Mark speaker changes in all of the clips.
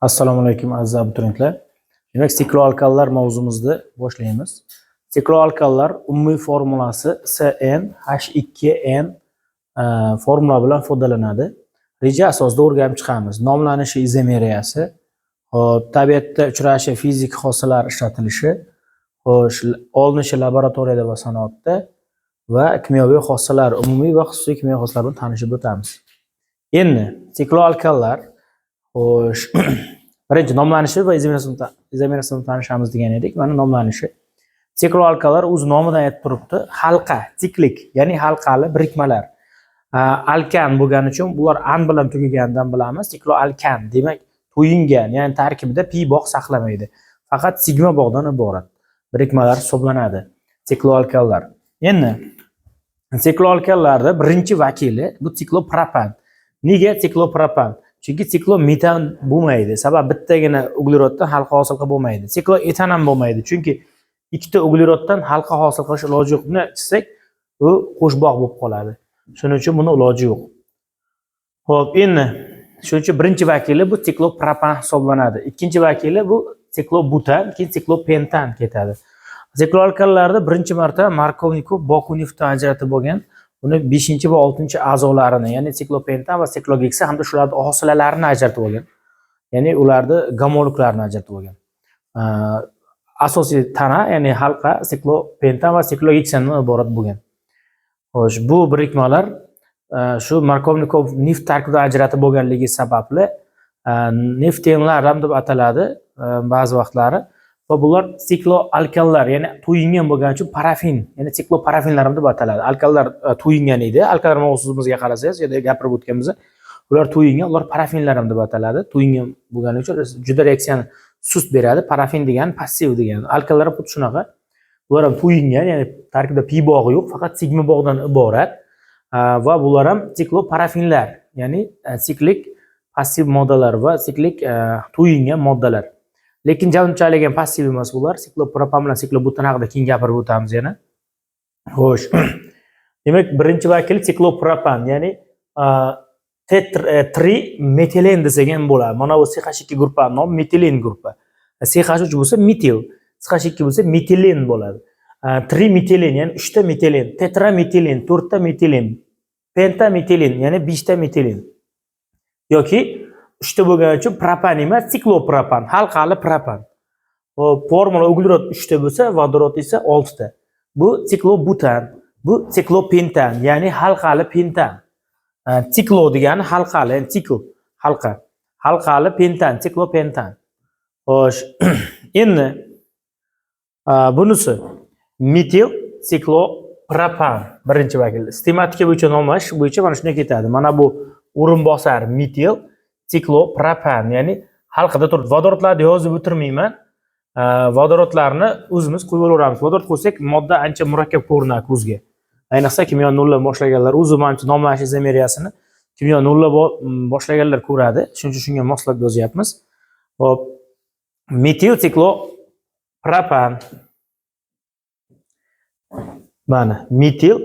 Speaker 1: Assalomu alaykum aziz abituriyentlar. Demak, sikloalkallar mavzumuzni boshlaymiz. Sikloalkallar umumiy formulasi CnH2n formula bilan foydalanadi. Reja asosida o'rganib chiqamiz. Nomlanishi izomeriyasi, tabiatda uchrashi fizik xossalar ishlatilishi, olinishi laboratoriyada va sanoatda va kimyoviy xossalar, umumiy va xususiy kimyoviy xossalar bilan tanishib o'tamiz. Endi sikloalkallar birinchi nomlanishi va izomeriyasini tanishamiz degan edik. Mana nomlanishi. Sikloalkallar o'z nomidan aytib turibdi. Halqa, siklik, ya'ni halqali birikmalar. Alkan bo'lgani uchun bular an bilan tugaganidan bilamiz. Sikloalkan demak to'yingan, ya'ni tarkibida pi bog' saqlamaydi. Faqat sigma bog'dan iborat birikmalar hisoblanadi sikloalkallar. Endi sikloalkallarda birinchi vakili bu siklopropan. Nega siklopropan? Chunki siklometan bo'lmaydi. Sabab bittagina ugleroddan halqa hosil qilib bo'lmaydi. Sikloetan ham bo'lmaydi. Chunki ikkita ugleroddan halqa hosil qilish iloji yo'q. Buni ichsak, u qo'shbog' bo'lib qoladi. Shuning uchun buni iloji yo'q. Xo'p, endi shuning uchun birinchi vakili bu siklopropan hisoblanadi. Ikkinchi vakili bu siklobutan, keyin siklopentan ketadi. Sikloalkallarda birinchi marta Markovnikov Bakunevdan ajratib bo'lgan. Uni 5 va 6 a'zolarini, ya'ni siklopentan va siklogeksa hamda shularning hosilalarini ajratib olgan. Ya'ni ularni gomologlarini ajratib olgan. Asosiy tana, ya'ni halqa siklopentan va siklogeksadan iborat bo'lgan. Xo'sh, bu birikmalar shu Markovnikov neft tarkibidan ajratib bo'lganligi sababli neftenlar ham deb ataladi ba'zi vaqtlari. Va bular sikloalkallar, ya'ni to'yingan bo'lgani uchun parafin, ya'ni sikloparafinlar ham deb ataladi. Alkallar to'yingan edi. Alkallar mavzumizga qarasangiz, yerda gapirib o'tganmiz. Ular to'yingan, ular parafinlar ham deb ataladi. To'yingan bo'lgani uchun juda reaksiyani sust beradi. Parafin degani passiv degani. Alkallar ham xuddi shunaqa. Bular ham to'yingan, ya'ni tarkibida pi bog'i yo'q, faqat sigma bog'dan iborat. Va bular ham sikloparafinlar, ya'ni siklik passiv moddalar va siklik to'yingan moddalar. Lekin unchalik ham passiv emas bular. Siklopropan bilan siklobutan haqida keyin gapirib o'tamiz yana. Xo'sh. Demak, birinchi vakil siklopropan, ya'ni T3-metilen desak ham bo'ladi. Mana bu CH2 guruhi nom metilen guruhi. CH3 bo'lsa metil, CH2 bo'lsa metilen bo'ladi. 3-metilen, ya'ni 3 ta metilen, tetrametilen, 4 ta metilen, pentametilen, ya'ni 5 ta metilen. Yoki 3 ta bo'lgani uchun propan emas, siklopropan, halqali propan. Formula uglerod 3 ta bo'lsa, vodorod esa 6 ta. Bu siklobutan, bu siklopentan, ya'ni halqali pentan. Siklo degani halqali, ya'ni sikl, halqa. Halqali pentan, siklopentan. Xo'sh, endi bunisi metil siklopropan birinchi vakil. Sistematika bo'yicha nomlash bo'yicha mana shunday ketadi. Mana bu o'rinbosar metil siklopropan, ya'ni halqada turibdi. Vodorodlarni yozib o'tirmayman. Vodorodlarni o'zimiz qo'yib olaveramiz. Vodorod qo'ysak, modda ancha murakkab ko'rinadi ko'zga. Ayniqsa kimyo noldan boshlaganlar, o'zi menimcha nomlanish izomeriyasini kimyo noldan boshlaganlar ko'radi. Shuning uchun shunga moslab yozyapmiz. Hop, metil siklopropan. Mana metil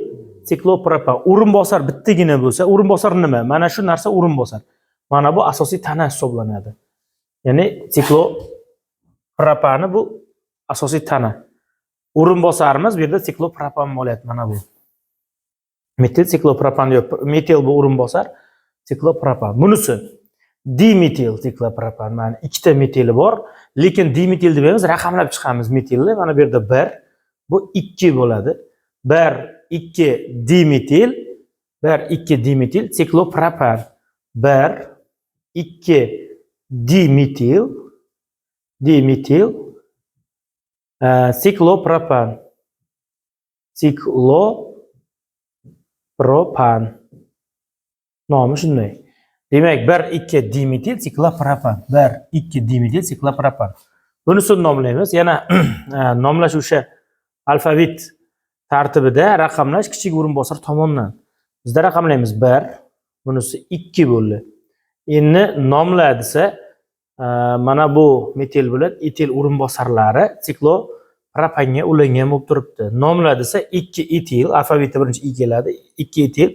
Speaker 1: siklopropan. O'rinbosar bittagina bo'lsa, o'rinbosar nima? Mana shu narsa o'rinbosar. Mana bu asosiy tana hisoblanadi. Ya'ni siklopropani bu asosiy tana. O'rinbosarimiz bu yerda siklopropan bo'lyapti, mana bu. Metil siklopropan yo'q. Metil bu o'rinbosar, siklopropan. Bunisi dimetil siklopropan. Mana ikkita metili bor, lekin dimetil deb raqamlab chiqamiz metilni. Mana bu yerda 1, bu 2 bo'ladi. 1, 2 dimetil, 1, 2 dimetil siklopropan. 1, 2 dimetil siklopropan. Siklopropan. Nomi shunday. Demak, 1, 2 dimetil siklopropan. 1, 2 dimetil siklopropan. Bunisini nomlaymiz. Yana nomlash o'sha alfavit tartibida raqamlash kichik o'rinbosar tomonidan. Bizda raqamlaymiz 1, bunisi 2 bo'ldi. Endi nomla desa, mana bu metil bilan etil o'rinbosarlari siklopropanga ulangan bo'lib turibdi. Nomla desa 2 etil, alfavitda birinchi i keladi. 2 etil,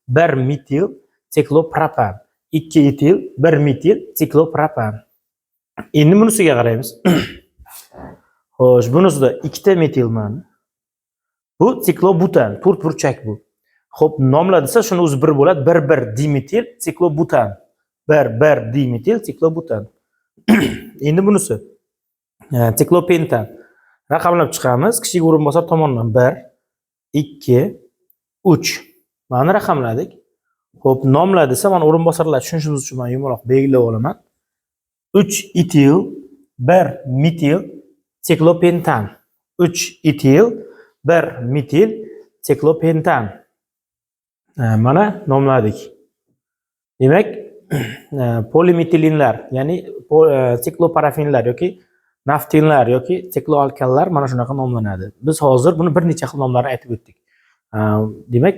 Speaker 1: 1 metil siklopropan. 2 etil, 1 metil siklopropan. Endi bunisiga qaraymiz. Xo'sh, bunisida ikkita metil mana. Bu siklobutan, to'rt burchak bu. Xo'p, nomla desa shuni o'zi bir bo'ladi. 1 dimetil siklobutan. 1 dimetil siklobutan. Endi bunisi siklopentan. Raqamlab chiqamiz. Kichik o'rinbosar tomonidan 1 2 3. Mana raqamladik. Xo'p, nomla desa mana o'rinbosarlar tushunishimiz uchun men yumaloq belgilab olaman. 3 etil 1 metil siklopentan. 3 etil 1 metil siklopentan. Mana nomladik. Demak, polimetilinlar, ya'ni sikloparafinlar yoki naftinlar yoki sikloalkanlar mana shunaqa nomlanadi. Biz hozir buni bir necha xil nomlarni aytib o'tdik. Demak,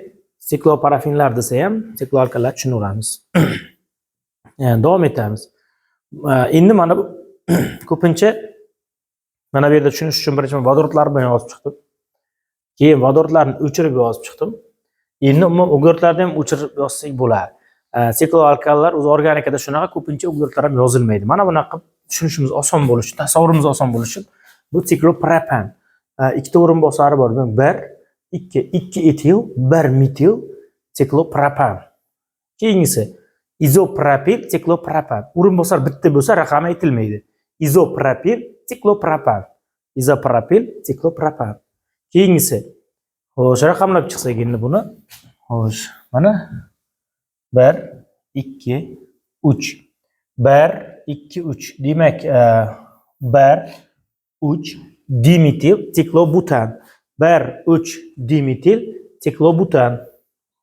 Speaker 1: sikloparafinlar desa ham sikloalkanlar tushunaveramiz. Davom etamiz. Endi mana bu ko'pincha mana bu yerda tushunish uchun birinchi vodorodlar bilan yozib chiqdim. Keyin vodorodlarni o'chirib yozib chiqdim. Endi umuman o'g'irtlarni ham o'chirib yozsak bo'ladi. Sikloalkanlar o'z organikada shunaqa ko'pincha o'g'irtlar ham yozilmaydi. Mana bunaqa tushunishimiz oson bo'lishi, tasavvurimiz oson bo'lishi bu siklopropan. Ikkita o'rinbosari bor. 1 2 etil 1 metil siklopropan. Keyingisi izopropil siklopropan. O'rinbosar bitta bo'lsa raqami aytilmaydi. Izopropil siklopropan. Izopropil siklopropan. Keyingisi xo'sh, raqamlab chiqsak endi buni. Xo'sh, mana 1 2 3. 1 2 3. Demak, 1 3 dimetil siklobutan. 1 3 dimetil siklobutan.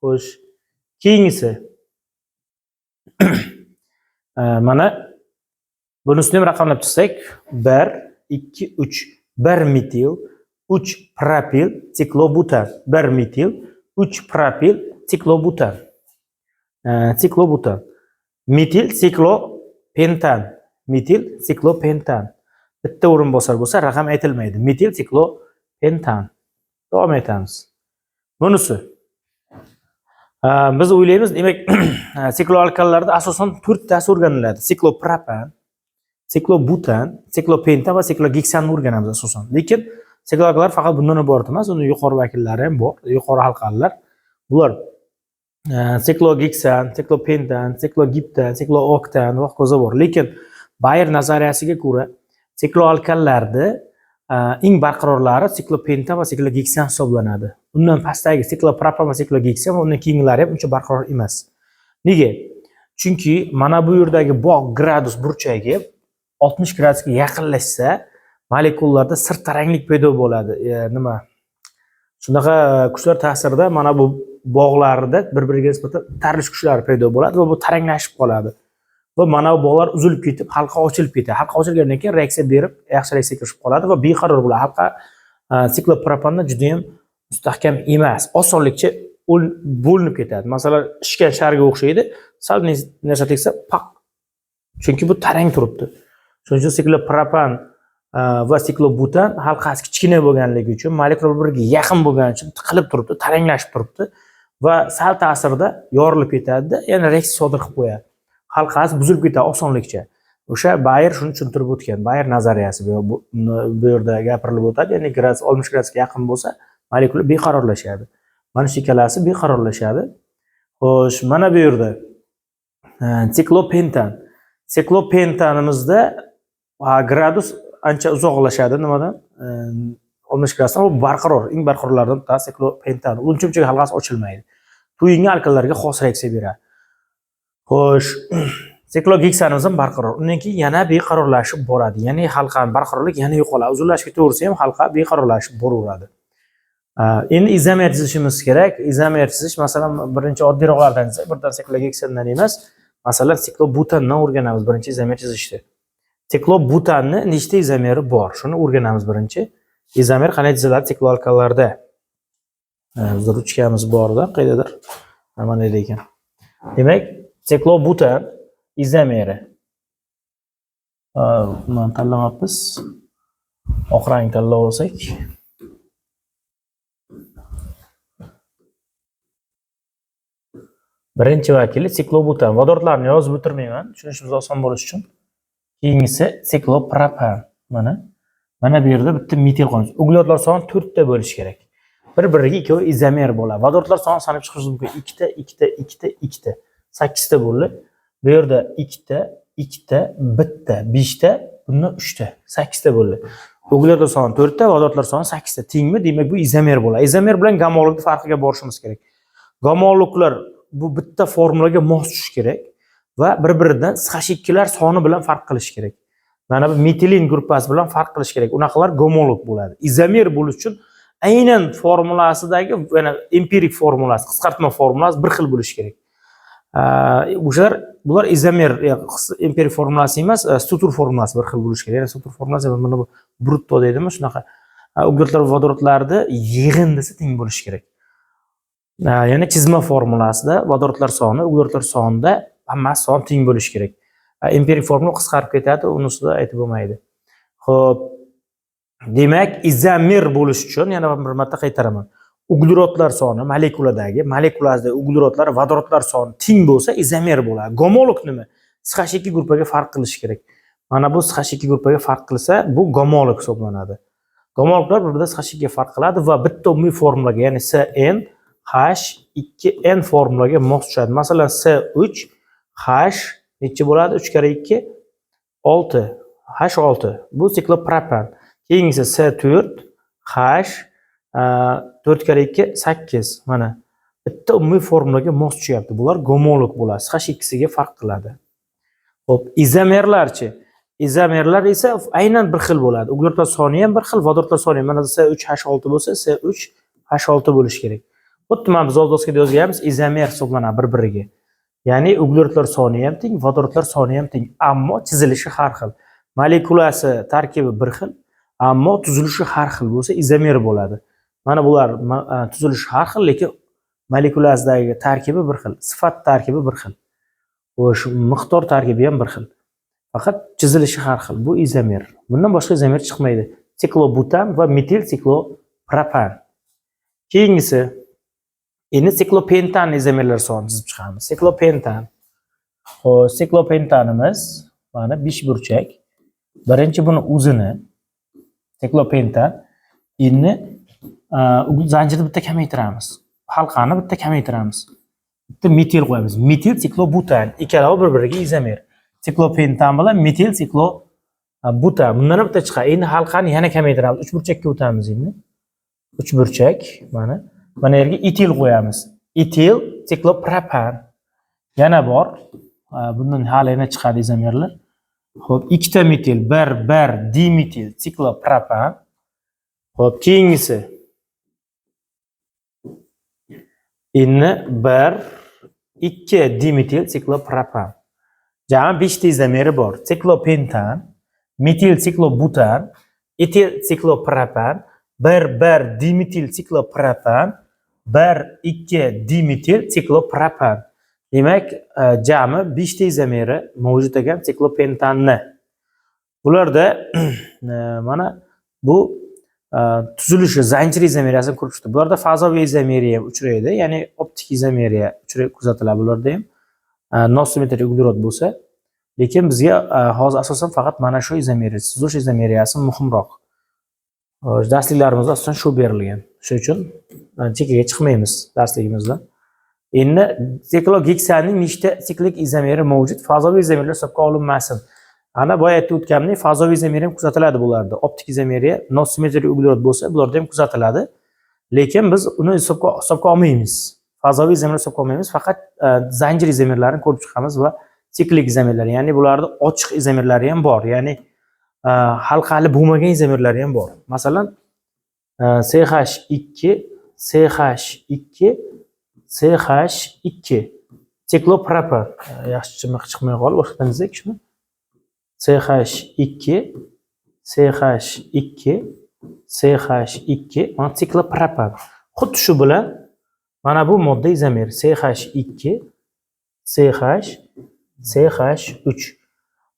Speaker 1: Xo'sh, keyingisi mana bunisini ham raqamlab chiqsak 1 2 3. 1 metil 3 propil siklobutan. 1 metil 3 propil siklobutan. Siklobutan. Metil siklopentan. Metil siklopentan. Bitta o'rinbosar bo'lsa raqam aytilmaydi. Metil siklopentan. Davom etamiz. Bunisi biz o'ylaymiz, demak, sikloalkanlarda asosan 4 tasi o'rganiladi. Siklopropan, siklobutan, siklopentan va siklogeksanni o'rganamiz asosan. Lekin sikloalkanlar faqat bundan iborat emas, uni yuqori vakillari ham bor, yuqori halqalar. Bular siklogeksan, siklopentan, siklogiptan, siklooktan va hokazo bor. Lekin Bayer nazariyasiga ko'ra sikloalkanlarda eng barqarorlari siklopentan va siklogeksan hisoblanadi. Undan pastdagi siklopropan va siklogeksan va undan keyinlari ham uncha barqaror emas. Nega? Chunki mana bu yerdagi bog' gradus burchagi 60 gradusga yaqinlashsa, molekulalarda sirtaranglik paydo bo'ladi. Nima? Shunaqa kuchlar ta'sirida mana bu bog'larda bir-biriga nisbatan tarlish kuchlari paydo bo'ladi va bu taranglashib qoladi. Va mana bu bog'lar uzilib ketib, halqa ochilib ketadi. Halqa ochilgandan keyin reaksiya berib, yaxshi reaksiya kirishib qoladi va beqaror bo'ladi. Halqa siklopropandan juda ham mustahkam emas. Osonlikcha bo'linib ketadi. Masalan, ishgan sharga o'xshaydi. Sal narsa tegsa, paq. Chunki bu tarang turibdi. Shuning uchun siklopropan va siklobutan halqasi kichkina bo'lganligi uchun, molekulalar bir-biriga yaqin bo'lgani uchun tiqilib turibdi, taranglashib turibdi va sal ta'sirida yorilib ketadi, yana reaksiya sodir qilib qo'yadi. Halqasi buzilib ketadi osonlikcha. O'sha Bayer shuni tushuntirib o'tgan. Bayer nazariyasi bu yerda gapirilib o'tadi. Ya'ni 60 gradusga yaqin bo'lsa, molekula beqarorlashadi. Mana shu ikkalasi beqarorlashadi. Xo'sh, mana bu yerda siklopentan. Siklopentanimizda gradus ancha uzoqlashadi nimadan? 60 gradusdan, u barqaror, eng barqarorlardan siklopentan. Uncha halqasi ochilmaydi. To'yingi alkanlarga xos reaksiya beradi. Xo'sh, siklogeksanimiz ham barqaror. Undan keyin yana beqarorlashib boradi. Ya'ni halqaning barqarorlik yana yo'qoladi. Uzunlashib ketaversa ham halqa beqarorlashib boraveradi. Endi izomer chizishimiz kerak. Izomer chizish, masalan, birinchi oddiyroqlardan esa, birdan siklogeksandan emas, masalan, siklobutandan o'rganamiz birinchi izomer chizishda. Siklobutanni nechta izomeri bor? Shuni o'rganamiz birinchi. Izomer qanday chiziladi sikloalkanlarda? Bizda ruchkamiz bor-da, qaydadir. Mana deydi ekan. Demak, siklobutan izomeri. Buni tanlamabmiz. Oq rang tanlab olsak. Birinchi vakili siklobutan. Vodorodlarni yozib o'tirmayman, tushunishimiz oson bo'lishi uchun. Keyingisi siklopropan. Mana bu yerda bitta metil qoladi. Uglerotlar soni 4 ta bo'lishi kerak. Bir-biriga ikkovi izomer bo'ladi. Vodorotlar soni sanab chiqish mumkin. 2 ta, 2 ta, 2 ta, 2 ta. 8 ta bo'ldi. Bu yerda 2 ta, 2 ta, 1 ta, 5 ta, bunda 3 ta, 8 ta bo'ldi. Uglerotlar soni 4 ta, vodorotlar soni 8 ta. Tengmi? Demak, bu izomer bo'ladi. Izomer bilan gomologning farqiga borishimiz kerak. Gomologlar bu bitta formulaga mos tushishi kerak va bir-biridan SH2lar soni bilan farq qilish kerak. Mana bu metilin gruppasi bilan farq qilish kerak. Unaqalar gomolog bo'ladi. Izomer bo'lish uchun aynan formulasidagi, yana empirik formulasi, qisqartma formulasi bir xil bo'lishi kerak. Bular izomer, empirik formulasi emas, struktur formulasi bir xil bo'lishi kerak. Ya'ni struktur formulasi mana bu brutto deydimi, shunaqa. Uglerotlar va vodorotlarni yig'indisi teng bo'lishi kerak. Yana chizma formulasida vodorotlar soni, uglerotlar sonida hammasi son teng bo'lishi kerak. Empirik formula qisqarib ketadi, uni ustida aytib bo'lmaydi. Xo'p, demak, izomer bo'lish uchun yana bir marta qaytaraman. Uglerotlar soni molekulasidagi uglerotlar, vodorotlar soni teng bo'lsa, izomer bo'ladi. Gomolog nima? SH2 gruppaga farq qilish kerak. Mana bu SH2 gruppaga farq qilsa, bu gomolog hisoblanadi. Gomologlar bir-birida SH2 ga farq qiladi va bitta umumiy formulaga, ya'ni CN H2N formulaga mos tushadi. Masalan, C3 H necha bo'ladi? 3 kare 2 6. H6. Bu siklopropan. Keyingisi C4 H 4 kare 2 8. Mana bitta umumiy formulaga mos tushyapti. Bular gomolog bo'ladi. SH2 ga farq qiladi. Xo'p, izomerlarchi? Izomerlar esa aynan bir xil bo'ladi. Uglerotlar soni ham bir xil, vodorotlar soni ham. Mana C3 H6 bo'lsa, C3 H6 bo'lishi kerak. Xuddi mana biz doskada yozganmiz, izomer hisoblanadi bir-biriga. Ya'ni uglerotlar soni ham teng, vodorotlar soni ham teng, ammo chizilishi har xil. Molekulasi tarkibi bir xil, ammo tuzilishi har xil bo'lsa, izomer bo'ladi. Mana bular tuzilishi har xil, lekin molekulasidagi tarkibi bir xil, sifat tarkibi bir xil. O'sha miqdor tarkibi ham bir xil. Faqat chizilishi har xil. Bu izomer. Bundan boshqa izomer chiqmaydi. Siklobutan va metil siklopropan. Keyingisi endi siklopentan izomerlar sonini chizib chiqamiz. Siklopentan. Xo'p, siklopentanimiz mana 5 burchak. Birinchi buni o'zini siklopentan. Endi zanjirni bitta kamaytiramiz. Halqani bitta kamaytiramiz. Bitta metil qo'yamiz. Metil siklobutan. Ikkalovi bir-biriga izomer. Siklopentan bilan metil siklobutan. Bundan bitta chiqadi. Endi halqani yana kamaytiramiz. 3 burchakka o'tamiz endi. 3 burchak mana. Mana yerga etil qo'yamiz. Etil siklopropan. Yana bor. Bundan hali yana chiqadi izomerlar. Xo'p, ikkita metil, bir dimetil siklopropan. Xo'p, keyingisi. Endi 2 dimetil siklopropan. Jami 5 ta izomeri bor. Siklopentan, metil siklobutan, etil siklopropan, 1 dimetil siklopropan, 2 dimetil siklopropan. Demak, jami 5 ta izomeri mavjud ekan siklopentanni. Bularda mana bu tuzilishi zanjir izomeriyasini ko'rib chiqdik. Bularda fazoviy izomeriya ham uchraydi, ya'ni optik izomeriya kuzatiladi bularda ham. Nosimetrik uglerod bo'lsa, lekin bizga hozir asosan faqat mana shu izomeriya, tuzulish izomeriyasi muhimroq. Darsliklarimizda asosan shu berilgan. Shuning uchun chekkaga chiqmaymiz darsligimizda. Endi siklogeksanning nechta siklik izomeri mavjud? Fazoviy izomerlar hisobga olinmasin. Ana boya aytib o'tganimdek, fazoviy izomeriya ham kuzatiladi bularda. Optik izomeriya, nosimetrik uglerod bo'lsa, bularda ham kuzatiladi. Lekin biz uni hisobga olmaymiz. Fazoviy izomerlar hisobga olmaymiz, faqat zanjir izomerlarini ko'rib chiqamiz va siklik izomerlar, ya'ni bularda ochiq izomerlari ham bor, ya'ni halqali bo'lmagan izomerlari ham bor. Masalan, CH2 siklopropan. Yaxshi chiqmay qoldi, boshqadan dizak shuni. CH2 mana siklopropan. Xuddi shu bilan mana bu modda izomer CH2 CH3.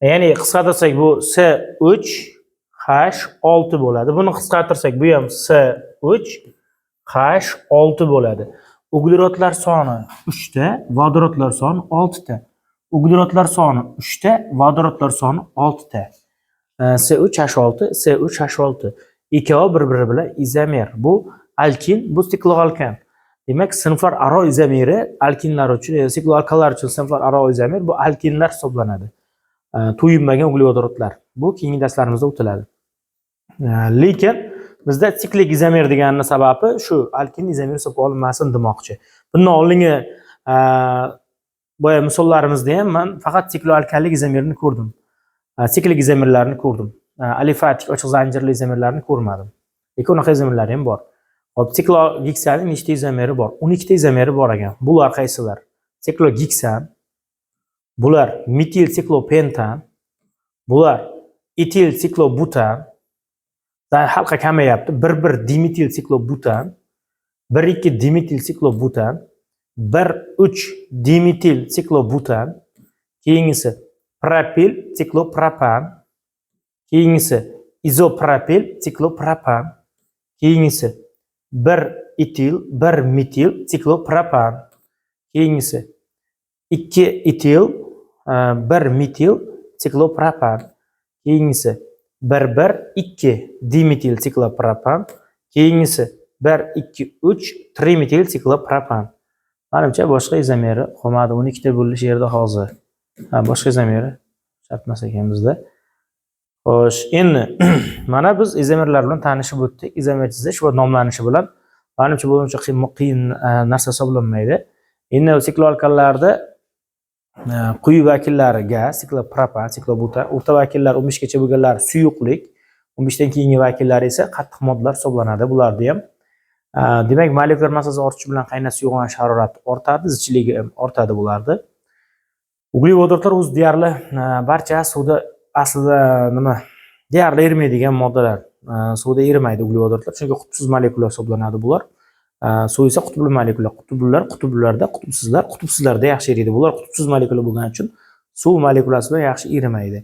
Speaker 1: Ya'ni qisqartirsak bu C3 H6 bo'ladi. Buni qisqartirsak bu ham C3 H6 bo'ladi. Uglerotlar soni 3 ta, vodorotlar soni 6 ta. uglerodlar soni 3 ta, vodorodlar soni 6 ta. C3H6, C3H6. Ikkovi bir-biri bilan izomer. Bu alkin, bu sikloalkan. Demak, sinflar aro izomeri alkinlar uchun, sikloalkanlar uchun sinflar aro izomer bu alkinlar hisoblanadi. To'yinmagan uglevodorodlar. Bu keyingi darslarimizda o'tiladi. Lekin bizda siklik izomer deganning sababi shu alkin izomer hisobga olinmasin demoqchi. Bundan oldingi boya misollarimizda ham men faqat sikloalkanlik izomerni ko'rdim. Siklik izomerlarni ko'rdim. Alifatik ochiq zanjirli izomerlarni ko'rmadim. Lekin unaqa izomerlar ham bor. Hop, siklogeksanning nechta izomeri bor? 12 ta izomeri bor ekan. Bular qaysilar? Siklogeksan, bular metil siklopentan, bular etil siklobutan, halqa kamayapti. 1,1 dimetil siklobutan, 1,2 dimetil siklobutan, 1,3 dimetil siklobutan, keyingisi propil siklopropan, keyingisi izopropil siklopropan, keyingisi 1 etil, 1 metil siklopropan, keyingisi 2 etil, 1 metil siklopropan, keyingisi 1,2 dimetil siklopropan, keyingisi 1,2,3 trimetil siklopropan. Menimcha boshqa izomeri qolmadi. 12 ta bo'ldi yerda hozir. Boshqa izomeri shartmas ekan bizda. Xo'sh, endi mana biz izomerlar bilan tanishib o'tdik. Izomer chizish va nomlanishi bilan menimcha bu uncha qiyin narsa hisoblanmaydi. Endi sikloalkanlarda quyi vakillariga siklopropan, siklobutan, o'rta vakillar 15 gacha bo'lganlar suyuqlik, 15 dan keyingi vakillari esa qattiq moddalar hisoblanadi. Bularda ham demak, molekulyar massasi ortishi bilan qaynatish uyg'onish harorati ortadi, zichligi ham ortadi bularda. Uglevodorodlar o'z deyarli barcha suvda aslida deyarli erimaydigan moddalar. Suvda erimaydi uglevodorodlar, chunki qutbsiz molekula hisoblanadi bular. Suv esa qutbli molekula. Qutblarda, qutbsizlarda yaxshi eriydi. Bular qutbsiz molekula bo'lgani uchun suv molekulasi bilan yaxshi erimaydi.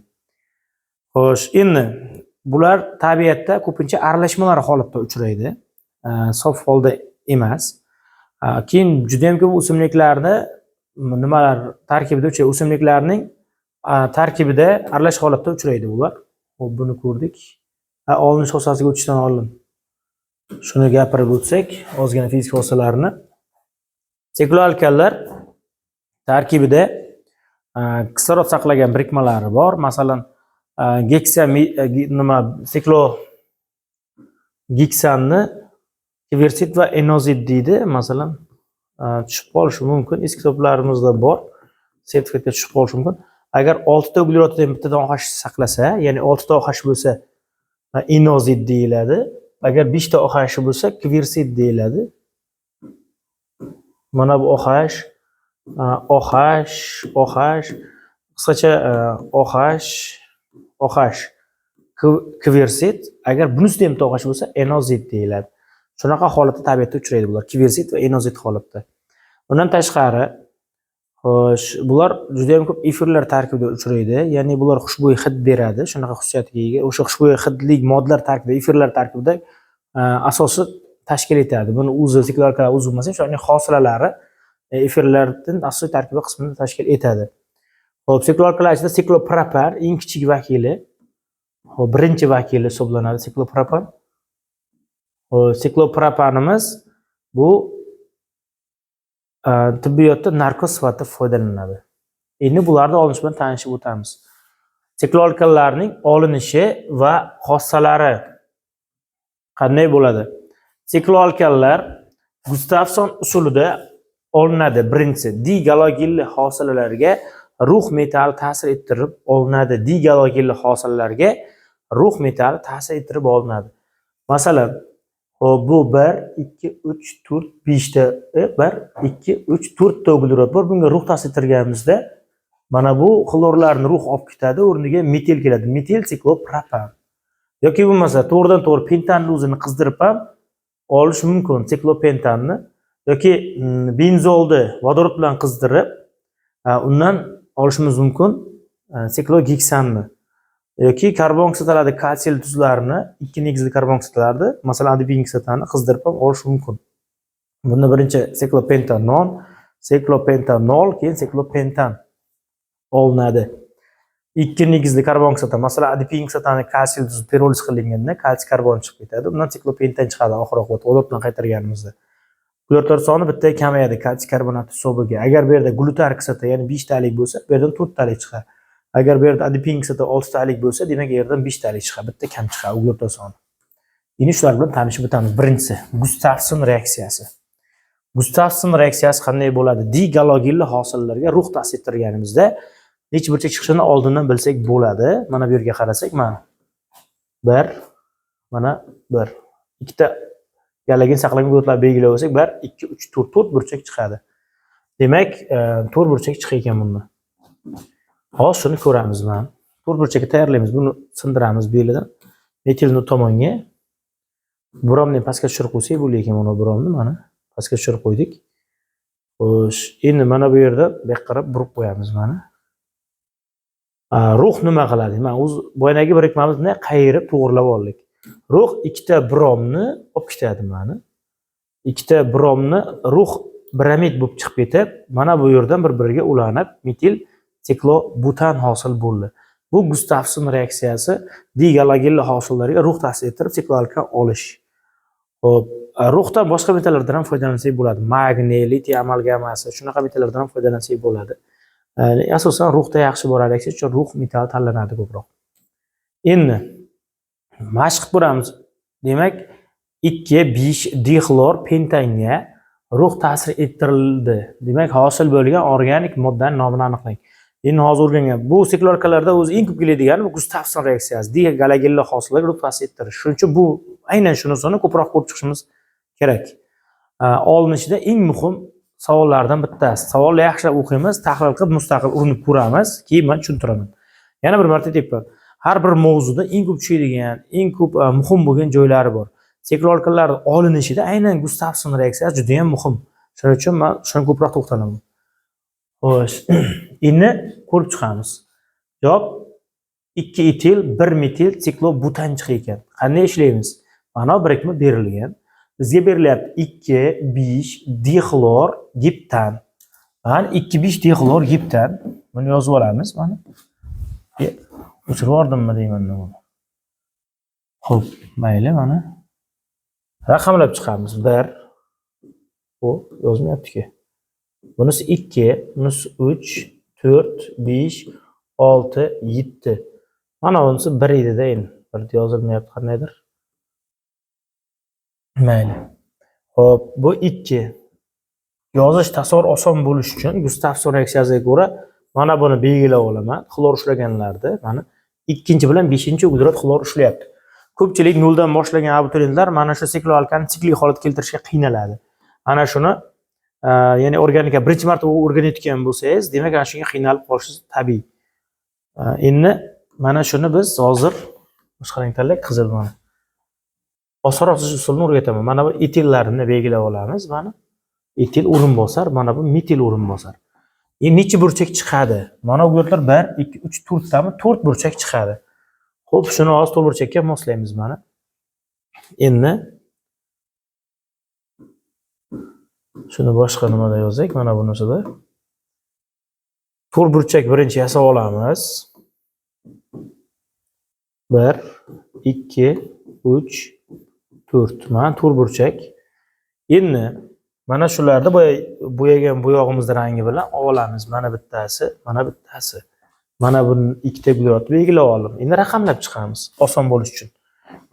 Speaker 1: Xo'sh, endi bular tabiatda ko'pincha aralashmalar holatda uchraydi. Sof holda emas. Keyin juda ham ko'p o'simliklarda nimalar tarkibida uchraydi? O'simliklarning tarkibida aralash holatda uchraydi bular. Xo'p, buni ko'rdik. Olinish xosasiga o'tishdan oldin shuni gapirib o'tsak, ozgina fizik xossalarini. Sikloalkanlar tarkibida kislorod saqlagan birikmalari bor. Masalan, siklogeksanni kversit va enozit deydi. Masalan, tushib qolishi mumkin. Eski kitoblarimizda bor. Sertifikatga tushib qolishi mumkin. Agar 6 ta ugleroddan bittadan OH saqlasa, ya'ni 6 ta OH bo'lsa, enozit deyiladi. Agar 5 ta OH bo'lsa, kversit deyiladi. Mana bu OH, qisqacha OH, kversit. Agar bunisida ham OH bo'lsa, enozit deyiladi. Shunaqa holatda tabiatda uchraydi bular, kversit va enozit holatda. Undan tashqari, xo'sh, bular juda ham ko'p efirlar tarkibida uchraydi. Ya'ni bular xushbo'y hid beradi, shunaqa xususiyatga ega. O'sha xushbo'y hidlik moddalar tarkibida, efirlar tarkibida asosiy tashkil etadi. Buni o'zi sikloalkanlar o'zi bo'lmasa, o'shaning hosilalari efirlardan asosiy tarkibiy qismini tashkil etadi. Xo'p, sikloalkanlar ichida siklopropan eng kichik vakili. Xo'p, birinchi vakili hisoblanadi siklopropan. Siklopropanimiz bu tibbiyotda narkoz sifatida foydalanadi. Endi bularni olinish bilan tanishib o'tamiz. Sikloalkanlarning olinishi va xossalari qanday bo'ladi? Sikloalkanlar Gustafson usulida olinadi. Birinchisi, digalogenli hosilalarga rux metall ta'sir ettirib olinadi. Digalogenli hosilalarga rux metall ta'sir ettirib olinadi. Masalan, bu 1, 2, 3, 4, 5 ta 1, 2, 3, 4 ta uglerod bor. Bunga rux ta'sir ettirganimizda mana bu xlorlarni rux olib ketadi, o'rniga metil keladi. Metil siklopropan. Yoki bo'lmasa, to'g'ridan-to'g'ri pentanni o'zini qizdirib ham olish mumkin, siklopentanni. Yoki benzolni vodorod bilan qizdirib, undan olishimiz mumkin siklogeksanni. Yoki karbon kislotalari kalsiy tuzlarini, ikki negizli karbon kislotalarni, masalan, adipin kislotani qizdirib ham olish mumkin. Bunda birinchi siklopentanol, keyin siklopentan. olinadi. Ikki negizli karbon kislota, masalan, adipin kislotani kalsiy tuzi piroliz qilinganda kalsiy karbon chiqib ketadi. Undan siklopentan chiqadi oxir-oqibat vodoroddan qaytarganimizda. Glutlar soni bittaga kamayadi kalsiy karbonat hisobiga. Agar bu yerda glutar kislota, ya'ni 5 talik bo'lsa, bu yerdan 4 talik chiqadi. Agar bu yerda adipin kislota 6 talik bo'lsa, demak, yerdan 5 talik chiqadi. Bitta kam chiqadi glutlar soni. Endi shular bilan tanishib o'tamiz. Birinchisi, Gustafson reaksiyasi. Gustafson reaksiyasi qanday bo'ladi? Digalogenli hosillarga rux ta'sir ettirganimizda hech burchak chiqishini oldindan bilsak bo'ladi. Mana bu yerga qarasak, mana 1, mana 1. Ikkita galagen saqlangan glutlar belgilab olsak, 1, 2, 3, 4 burchak chiqadi. Demak, 4 burchak chiqar ekan bundan. Hozir shuni ko'ramiz mana. 4 burchakka tayyorlaymiz. Buni sindiramiz belidan. Metilni tomonga bromni pastga tushirib qo'ysak bo'lar ekan, mana bromni mana pastga tushirib qo'ydik. Xo'sh, endi mana bu yerda bek qarab burib qo'yamiz mana. Rux nima qiladi? Mana o'z boyagi birikmamizni qayirib to'g'rilab oldik. Rux ikkita bromni olib ketadi mana. Ikkita bromni rux bramid bo'lib chiqib ketib, mana bu yerdan bir-biriga ulanib, metil siklobutan hosil bo'ldi. Bu Gustafson reaksiyasi digalogenli hosillarga rux ta'sir ettirib sikloalkan olish. Xo'p, ruhdan boshqa metallardan ham foydalansak bo'ladi. Magniy, litiy amalgamasi, shunaqa metallardan ham foydalansak bo'ladi. Asosan ruhda yaxshi boradi, aksiya uchun ruh metall tanlanadi ko'proq. Endi mashq qilib ko'ramiz. Demak, 2,5 dixlor pentanga ruh ta'sir ettirildi. Demak, hosil bo'lgan organik moddaning nomini aniqlang. Endi hozir o'rgangan bu sikloalkalarda o'zi eng ko'p keladigan bu Gustafson reaksiyasi, digalogenli hosillarga ruh ta'sir ettirish. Shuning uchun bu aynan shunisini ko'proq ko'rib chiqishimiz kerak. Olinishida eng muhim savollardan bittasi. Savolni yaxshilab o'qiymiz, tahlil qilib mustaqil urinib ko'ramiz, keyin men tushuntiraman. Yana bir marta aytibman. Har bir mavzuda eng ko'p tushadigan, eng ko'p muhim bo'lgan joylari bor. Sikloalkalar olinishida aynan Gustafson reaksiyasi juda ham muhim. Shuning uchun men shunga ko'proq to'xtalaman. Xo'sh, endi ko'rib chiqamiz. Javob 2 etil, 1 metil siklobutan chiqar ekan. Qanday ishlaymiz? Mana birikma berilgan. Bizga berilyapti 2, 5 dixlor geptan. Mana 2, 5 dixlor geptan. Buni yozib olamiz mana. O'chirib yubordimmi deyman buni. Xo'p, mayli mana. Raqamlab chiqamiz. 1. Bu yozmayapti-ki. Bunisi 2, bunisi 3, 4, 5, 6, 7. Mana bunisi 1 edi-da endi. 1 yozilmayapti qandaydir. Mayli. Xo'p, bu 2. Yozish tasavvur oson bo'lish uchun Gustafson reaksiyasiga ko'ra mana buni belgilab olaman. Xlor ushlaganlarda mana 2 bilan 5-uglerod xlor ushlayapti. Ko'pchilik 0 dan boshlagan abituriyentlar mana shu sikloalkani siklik holatga keltirishga qiynaladi. Ana shuni ya'ni organika birinchi marta o'rganayotgan bo'lsangiz, demak ana shunga qiynalib qolishingiz tabiiy. Endi mana shuni biz hozir boshqa rang tanlab qizil mana. Osonroq usulni o'rgataman. Mana bu etillarini belgilab olamiz mana. Etil o'rin bosar, mana bu metil o'rin bosar. Endi necha burchak chiqadi? Mana ugletlar 1, 2, 3, 4 tami 4 burchak chiqadi. Xo'p, shuni hozir 4 burchakka moslaymiz mana. Endi shuni boshqa nimada yozsak, mana bunisida 4 burchak birinchi yasab olamiz. 1, 2, 3, 4. Mana 4 burchak. Endi mana shularda bo'yagan bo'yog'imizni rangi bilan olamiz. Mana bittasi, mana bittasi. Mana buni ikkita glot belgilab oldim. Endi raqamlab chiqamiz oson bo'lish uchun.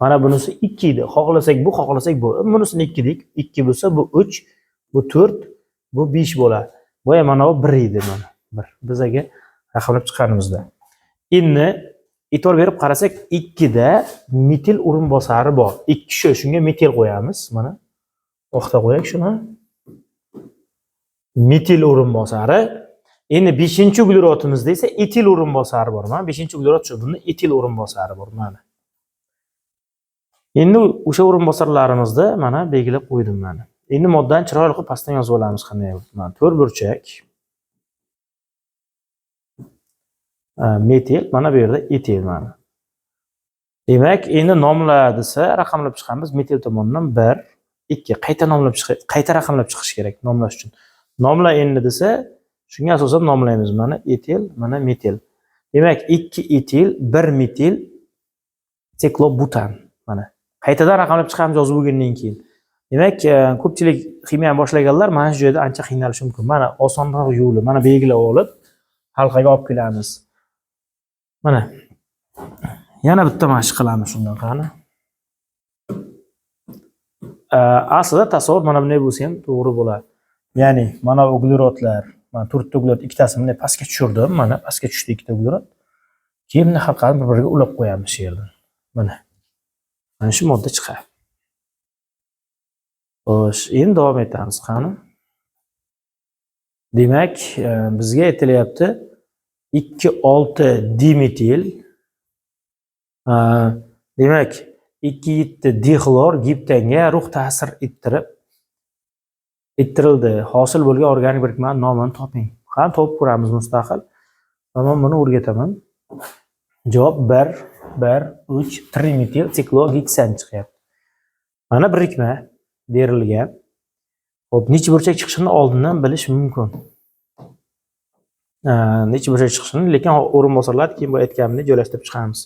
Speaker 1: Mana bunisi 2 edi. Xohlasak bu, xohlasak bu. Bunisini 2 dik. 2 bo'lsa bu 3, bu 4, bu 5 bo'ladi. Bu ham mana bu 1 edi mana. 1. Bizaga raqamlab chiqqanimizda. Endi e'tibor berib qarasak 2 da metil o'rin bosari bor. 2 shunga metil qo'yamiz mana. O'qta qo'yak shuni. Metil o'rin bosari. Endi 5-uglerodimizda esa etil o'rin bosari bor. Mana 5-uglerod shu, bunda etil o'rin bosari bor mana. Endi o'sha o'rin bosarlarimizni mana belgilab qo'ydim mana. Endi moddani chiroyli qilib pastdan yozib olamiz qanday. Mana 4 burchak. Metil, mana bu yerda etil mana. Demak, endi nomlar desa raqamlab chiqamiz. Metil tomonidan 1, 2 qayta nomlab chiqish, qayta raqamlab chiqish kerak nomlash uchun. Nomla endi desa Shunga asosan nomlaymiz. Mana etil, mana metil. Demak, 2 etil, 1 metil siklobutan. Mana qaytadan raqamlab chiqamiz yozib bo'lgandan keyin. Demak, ko'pchilik ximiyani boshlaganlar mana shu joyda ancha qiynalishi mumkin. Mana osonroq yo'li, mana belgilab olib, halqaga olib kelamiz. Mana yana bitta mashq qilamiz shundan qani. Aslida tasavvur mana bunday bo'lsa ham to'g'ri bo'ladi. Ya'ni mana uglerodlar, mana 4 ta uglerod ikkitasini bunday pastga tushirdim. Mana pastga tushdi 2 ta uglerod. Keyin halqani bir-biriga ulab qo'yamiz shu yerdan. Mana. Mana shu modda chiqadi. Xo'sh, endi davom etamiz qani. Demak, bizga aytilyapti 2,6 dimetil. Demak, 2,7 dixlor giptanga rux ta'sir ettirildi. Hosil bo'lgan organik birikmaning nomini toping. Qani topib ko'ramiz mustaqil. Men buni o'rgataman. Javob 1,3 trimetil siklogeksan chiqyapti. Mana birikma berilgan. Xo'p, necha burchak chiqishini oldindan bilish mumkin. Necha burchak chiqishini, lekin o'rinbosarlar keyin bu aytganimdek joylashtirib chiqamiz.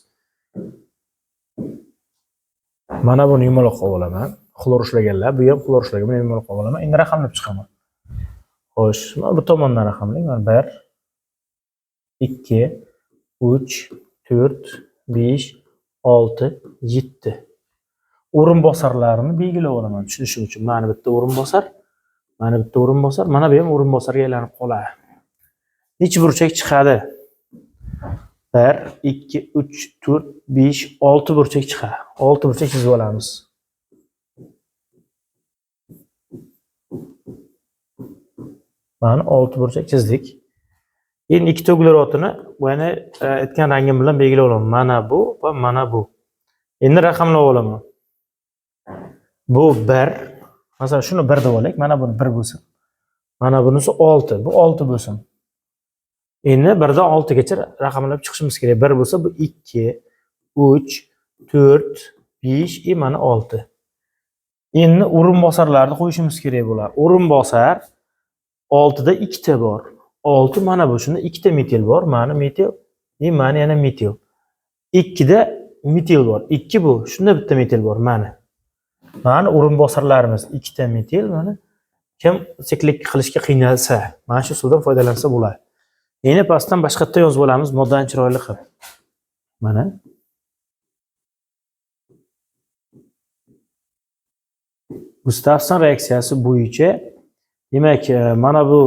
Speaker 1: Mana buni yumaloqqa olaman. Xlor ushlaganlar, bu ham xlor ushlagan, buni yumaloqqa olaman. Endi raqamlab chiqaman. Xo'sh, mana bu tomondan raqamlang. Mana 1 2 3 4 5 6 7. O'rinbosarlarini belgilab olaman tushunish uchun. Mana bitta o'rinbosar, mana bitta o'rinbosar, mana bu ham o'rinbosarga aylanib qoladi. Necha burchak chiqadi? 1 2 3 4 5 6 burchak chiqadi. 6 burchak chizib olamiz. Mana 6 burchak chizdik. Endi ikkita uglerodini yana aytgan rangim bilan belgilab olaman. Mana bu va mana bu. Endi raqamlab olaman. Bu 1. Masalan, shuni 1 deb olaylik. Mana buni 1 bo'lsin. Mana bunisi 6. Bu 6 bo'lsin. Endi 1 dan 6 gacha raqamlab chiqishimiz kerak. 1 bo'lsa bu 2, 3, 4, 5 va mana 6. Endi o'rinbosarlarni qo'yishimiz kerak bo'ladi. O'rinbosar 6 da 2 ta bor. 6 mana bu. Shunda 2 ta metil bor. Mana metil, mana yana metil. 2 da metil bor. 2 bu. Shunda bitta metil bor. Mana. Mana o'rinbosarlarimiz 2 ta metil. Mana kim siklik qilishga qiynalsa, mana shu usuldan foydalansa bo'ladi. Endi pastdan boshqatda yozib olamiz moddani chiroyli qilib. Mana. Gustavson reaksiyasi bo'yicha demak, mana bu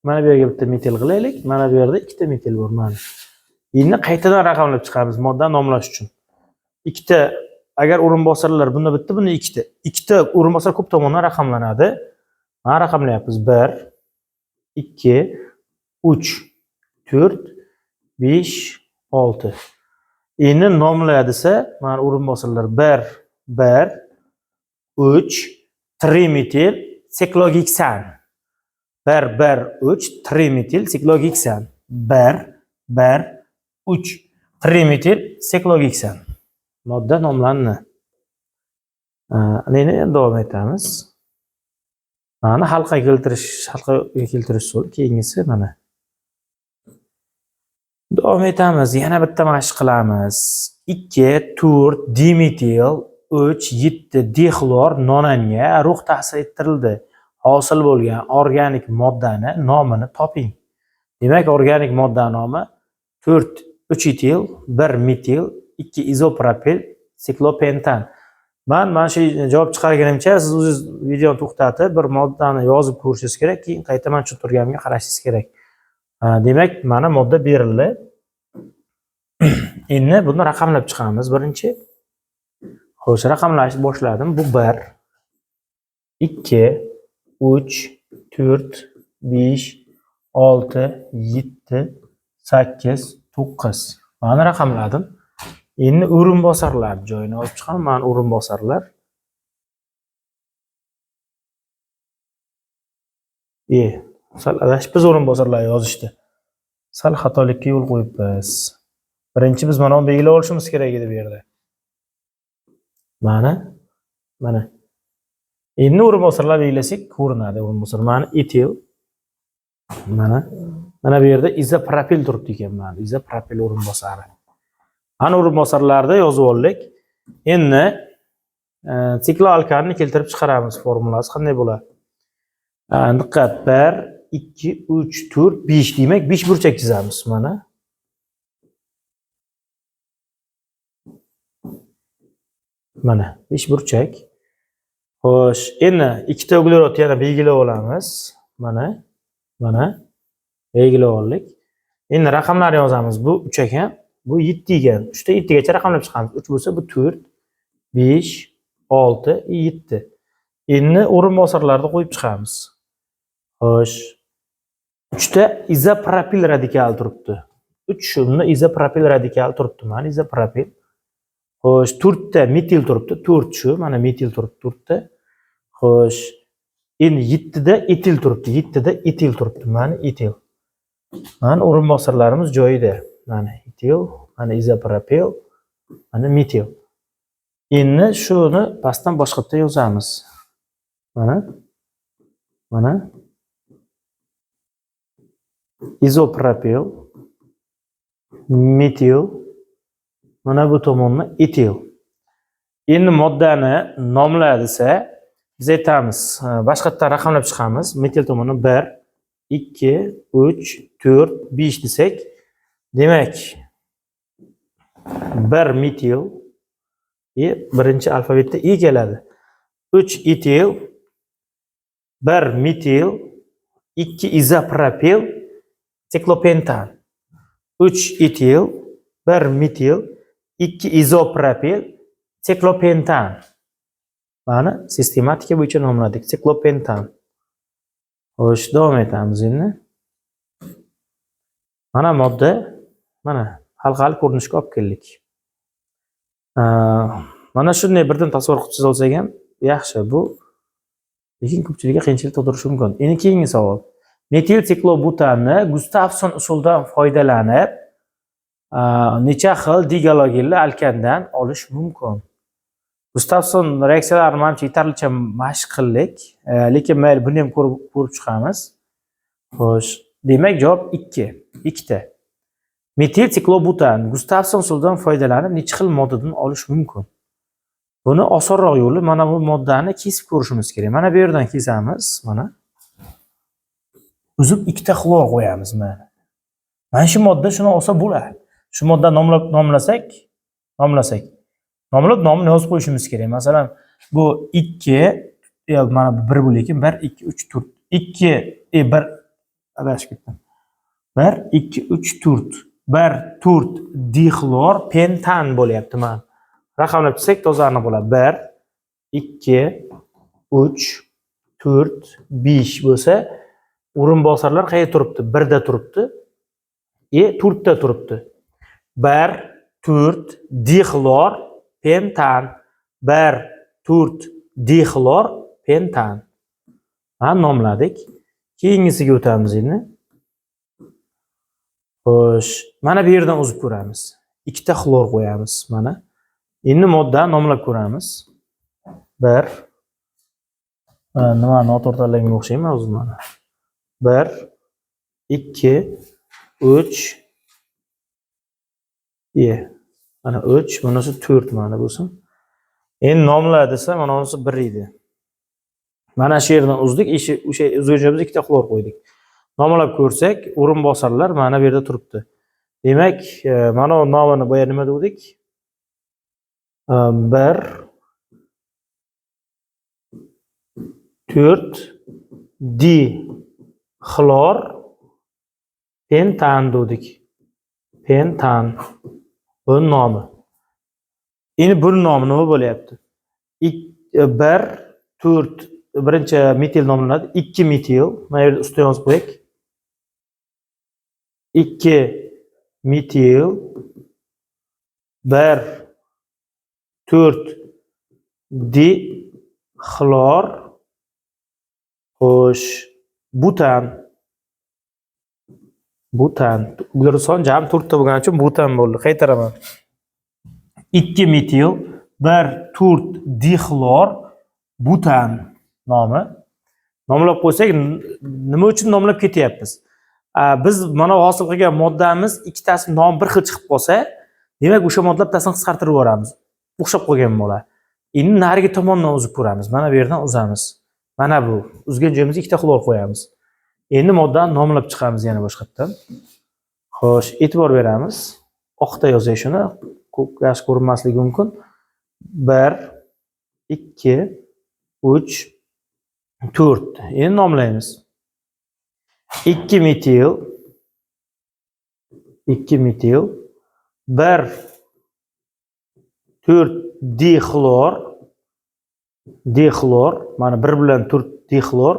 Speaker 1: yerga bitta metil qilaylik. Mana bu yerda 2 ta metil bor mana. Endi qaytadan raqamlab chiqamiz moddani nomlash uchun. 2 ta agar o'rinbosarlar bunda bitta, bunda 2 ta. 2 ta o'rinbosar ko'p tomondan raqamlanadi. Mana raqamlayapmiz. 1 2 3 4 5 6. Endi nomlay desa, mana o'rinbosarlar 1 1 3 trimetil siklogeksan. 1 1 3 trimetil siklogeksan. 1 1 3 trimetil siklogeksan. Modda nomlandi. Endi davom etamiz. Mana halqaga keltirish usuli keyingisi mana. Davom etamiz. Yana bitta mashq qilamiz. 2 4 dimetil 3 7 dixlor nonanga rux ta'sir ettirildi. Hosil bo'lgan organik moddani nomini toping. Demak, organik modda nomi 4 3 etil 1 metil 2 izopropil siklopentan. Mana shu javob chiqarganimcha siz o'zingiz videoni to'xtatib bir moddani yozib ko'rishingiz kerak, keyin qaytaman tushuntirganimga qarashingiz kerak. Demak, mana modda berildi. Endi buni raqamlab chiqamiz birinchi. Xo'sh, raqamlashni boshladim. Bu 1 2 3 4 5 6 7 8 9. Mana raqamladim. Endi o'rinbosarlar joyini olib chiqaman. Mana o'rinbosarlar. Sal adashib biz o'rinbosarlar yozishdi. Sal xatolikka yo'l qo'yibmiz. Birinchi biz mana buni belgilab olishimiz kerak edi bu yerda. Mana. Endi o'rinbosarlar belgilasak ko'rinadi o'rinbosar. Mana etil Mana bu yerda izopropil turibdi ekan, mana izopropil o'rinbosari. Ana o'rinbosarlarda yozib oldik. Endi sikloalkanni keltirib chiqaramiz. Formulasi qanday bo'ladi? Diqqat, 1 2 3 4 5 demak 5 burchak chizamiz mana. Mana 5 burchak. Xo'sh, endi ikkita uglerod yana belgilab olamiz. Mana belgilab oldik. Endi raqamlarni yozamiz. Bu 3 ekan, bu 7 ekan. 3 ta 7 gacha raqamlab chiqamiz. 3 bo'lsa bu 4, 5, 6, 7. Endi o'rinbosarlarni qo'yib chiqamiz. Xo'sh. 3 ta izopropil radikal turibdi. 3 shunda izopropil radikal turibdi. Mana izopropil. Xo'sh, 4 ta metil turibdi. 4 shu, mana metil turibdi 4 ta. Xo'sh. Endi 7 da etil turibdi. 7 da etil turibdi. Mana etil. Mana o'rinbosarlarimiz joyida. Mana etil, mana izopropil, mana metil. Endi shuni pastdan boshqatda yozamiz. Mana izopropil, metil, mana bu tomonni etil. Endi moddani nomla desa, biz aytamiz, boshqatdan raqamlab chiqamiz. Metil tomoni 1, 2, 3, 4, 5 desak, demak 1 metil birinchi alfabetda E keladi. 3 etil, 1 metil, 2 izopropil, siklopentan. 3 etil, 1 metil, 2 izopropil, siklopentan. Mana sistematika bo'yicha nomladik. Siklopentan. Xo'sh, davom etamiz endi. Mana modda, mana halqali ko'rinishga olib keldik. Mana shunday birdan tasavvur qilib chiza olsak ham yaxshi bu. Lekin ko'pchilikga qiyinchilik tug'dirishi mumkin. Endi keyingi savol. Metil siklobutanni Gustafson usulidan foydalanib necha xil digalogenli alkandan olish mumkin? Gustafson reaksiyalarini menimcha yetarlicha mashq qildik, lekin mayli buni ham ko'rib chiqamiz. Xo'sh, demak javob 2. 2 ta. Metil siklobutan Gustafson usulidan foydalanib necha xil moddadan olish mumkin? Buni osonroq yo'li mana bu moddani kesib ko'rishimiz kerak. Mana bu yerdan kesamiz, mana. Uzib 2 ta xlor qo'yamiz mana. Mana shu modda shuni olsa bo'ladi. Shu moddani nomlasak, nomlab nomini yozib qo'yishimiz kerak. Masalan, bu 2 mana bu 1 bo'lar ekan. 1 2 3 4. 2 1 adashib ketdim. 1 2 3 4. 1 4 dixlor pentan bo'lyapti mana. Raqamlab chizsak toza aniq bo'ladi. 1 2 3 4 5 bo'lsa, o'rinbosarlar qayerda turibdi? 1 da turibdi. 4 da turibdi. 1 4 dixlor pentan. 1 4 dixlor pentan. Ha, nomladik. Keyingisiga o'tamiz endi. Xo'sh, mana bu yerdan uzib ko'ramiz. 2 ta xlor qo'yamiz mana. Endi moddani nomlab ko'ramiz. 1 nima noto'g'rilanga o'xshaymi o'zi mana. 1 2 3 mana 3, bunisi 4 mana bo'lsin. Endi nomla desa, mana bunisi 1 edi. Mana shu yerdan uzdik, o'sha uzguncha biz 2 ta xlor qo'ydik. Nomlab ko'rsak, o'rinbosarlar mana bu yerda turibdi. Demak, mana bu nomini bu yer nima dedik? 1 4 di xlor pentan dedik. Pentan. Bu nomi. Endi bu nomi nima bo'lyapti? 1 4 birinchi metil nomlanadi. 2 metil. Mana yerda ustiga yozib qo'ydik. 2 metil 1 4 di xlor. Xo'sh, butan. Ular son jami 4 ta bo'lgani uchun butan bo'ldi. Qaytaraman. 2 metil 1 4 dixlor butan nomi. Nomlab qo'ysak, nima uchun nomlab ketyapmiz? Biz mana hosil qilgan moddamiz ikkitasi nom bir xil chiqib qolsa, demak o'sha moddalar bittasini qisqartirib yuboramiz. O'xshab qolgan bo'lar. Endi narigi tomondan uzib ko'ramiz. Mana bu yerdan uzamiz. Mana bu uzgan joyimizga ikkita xlor qo'yamiz. Endi moddani nomlab chiqamiz yana boshqatdan. Xo'sh, e'tibor beramiz. Oqda yozay shuni. Yaxshi ko'rinmasligi mumkin. 1 2 3 4. Endi nomlaymiz. 2 metil 1 4 dixlor mana 1 bilan 4 dixlor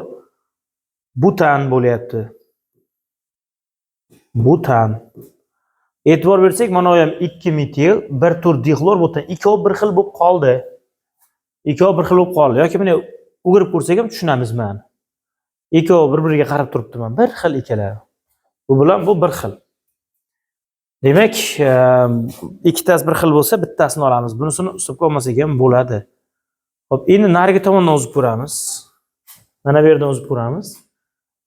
Speaker 1: butan bo'lyapti. Butan. E'tibor bersak, mana bu ham 2 metil 1 4 dixlor butan. Ikkovi bir xil bo'lib qoldi. Yoki buni o'girib ko'rsak ham tushunamiz mana. Ikkovi bir-biriga qarab turibdi mana. Bir xil ikkalari. Bu bilan bu bir xil. Demak, ikkitasi bir xil bo'lsa, bittasini olamiz. Bunisini hisobga olmasak ham bo'ladi. Xo'p, endi narigi tomondan uzib ko'ramiz. Mana bu yerdan uzib ko'ramiz.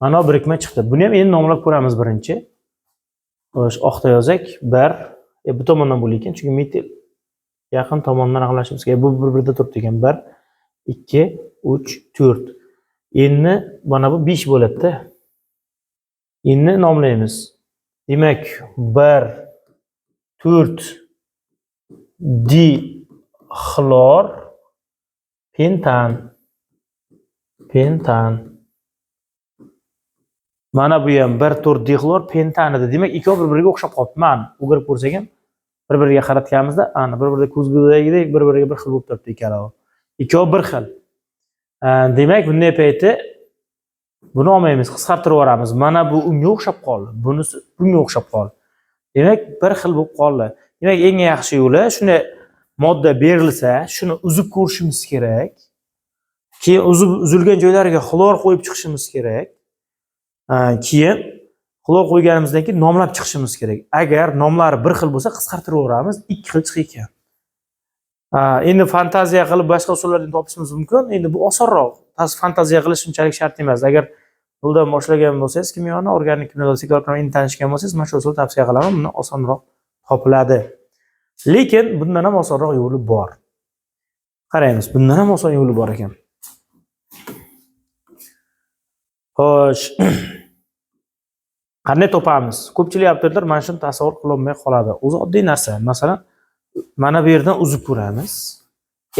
Speaker 1: Mana bu birikma chiqdi. Buni ham endi nomlab ko'ramiz birinchi. Xo'sh, oqda yozak. 1 bu tomondan bo'lar ekan, chunki metil yaqin tomondan raqamlashimiz kerak. Bu bir-birida turibdi ekan. 1 2 3 4. Endi mana bu 5 bo'ladi-da. Endi nomlaymiz. Demak, 1 4 dixlor pentan. Mana bu ham 1 4 dixlor pentan edi. Demak, ikkovi bir-biriga o'xshab qolibdi. Mana o'girib ko'rsak ham bir-biriga qaratganimizda, ana bir-birida ko'zgudagidek bir-biriga bir xil bo'lib turibdi ikkalovi. Ikkovi bir xil. Demak, bunday payti buni olmaymiz, qisqartirib yuboramiz. Mana bu unga o'xshab qoldi. Bunisi bunga o'xshab qoldi. Demak, bir xil bo'lib qoldi. Demak, eng yaxshi yo'li shunday modda berilsa, shuni uzib ko'rishimiz kerak. Keyin uzilgan joylariga xlor qo'yib chiqishimiz kerak. Keyin xlor qo'yganimizdan keyin nomlab chiqishimiz kerak. Agar nomlari bir xil bo'lsa, qisqartirib yuboramiz, ikki xil chiqar ekan. Endi fantaziya qilib boshqa usullardan topishimiz mumkin. Endi bu osonroq. Fantaziya qilish unchalik shart emas. Agar yo'ldan boshlagan bo'lsangiz, kimyoni, organik kimyoda sikloplar bilan tanishgan bo'lsangiz, mana shu usulni tavsiya qilaman. Bundan osonroq topiladi. Lekin bundan ham osonroq yo'li bor. Qaraymiz, bundan ham oson yo'li bor ekan. Xo'sh. Qanday topamiz? Ko'pchilik abituriyentlar mana shuni tasavvur qila olmay qoladi. O'zi oddiy narsa. Masalan, mana bu yerdan uzib ko'ramiz.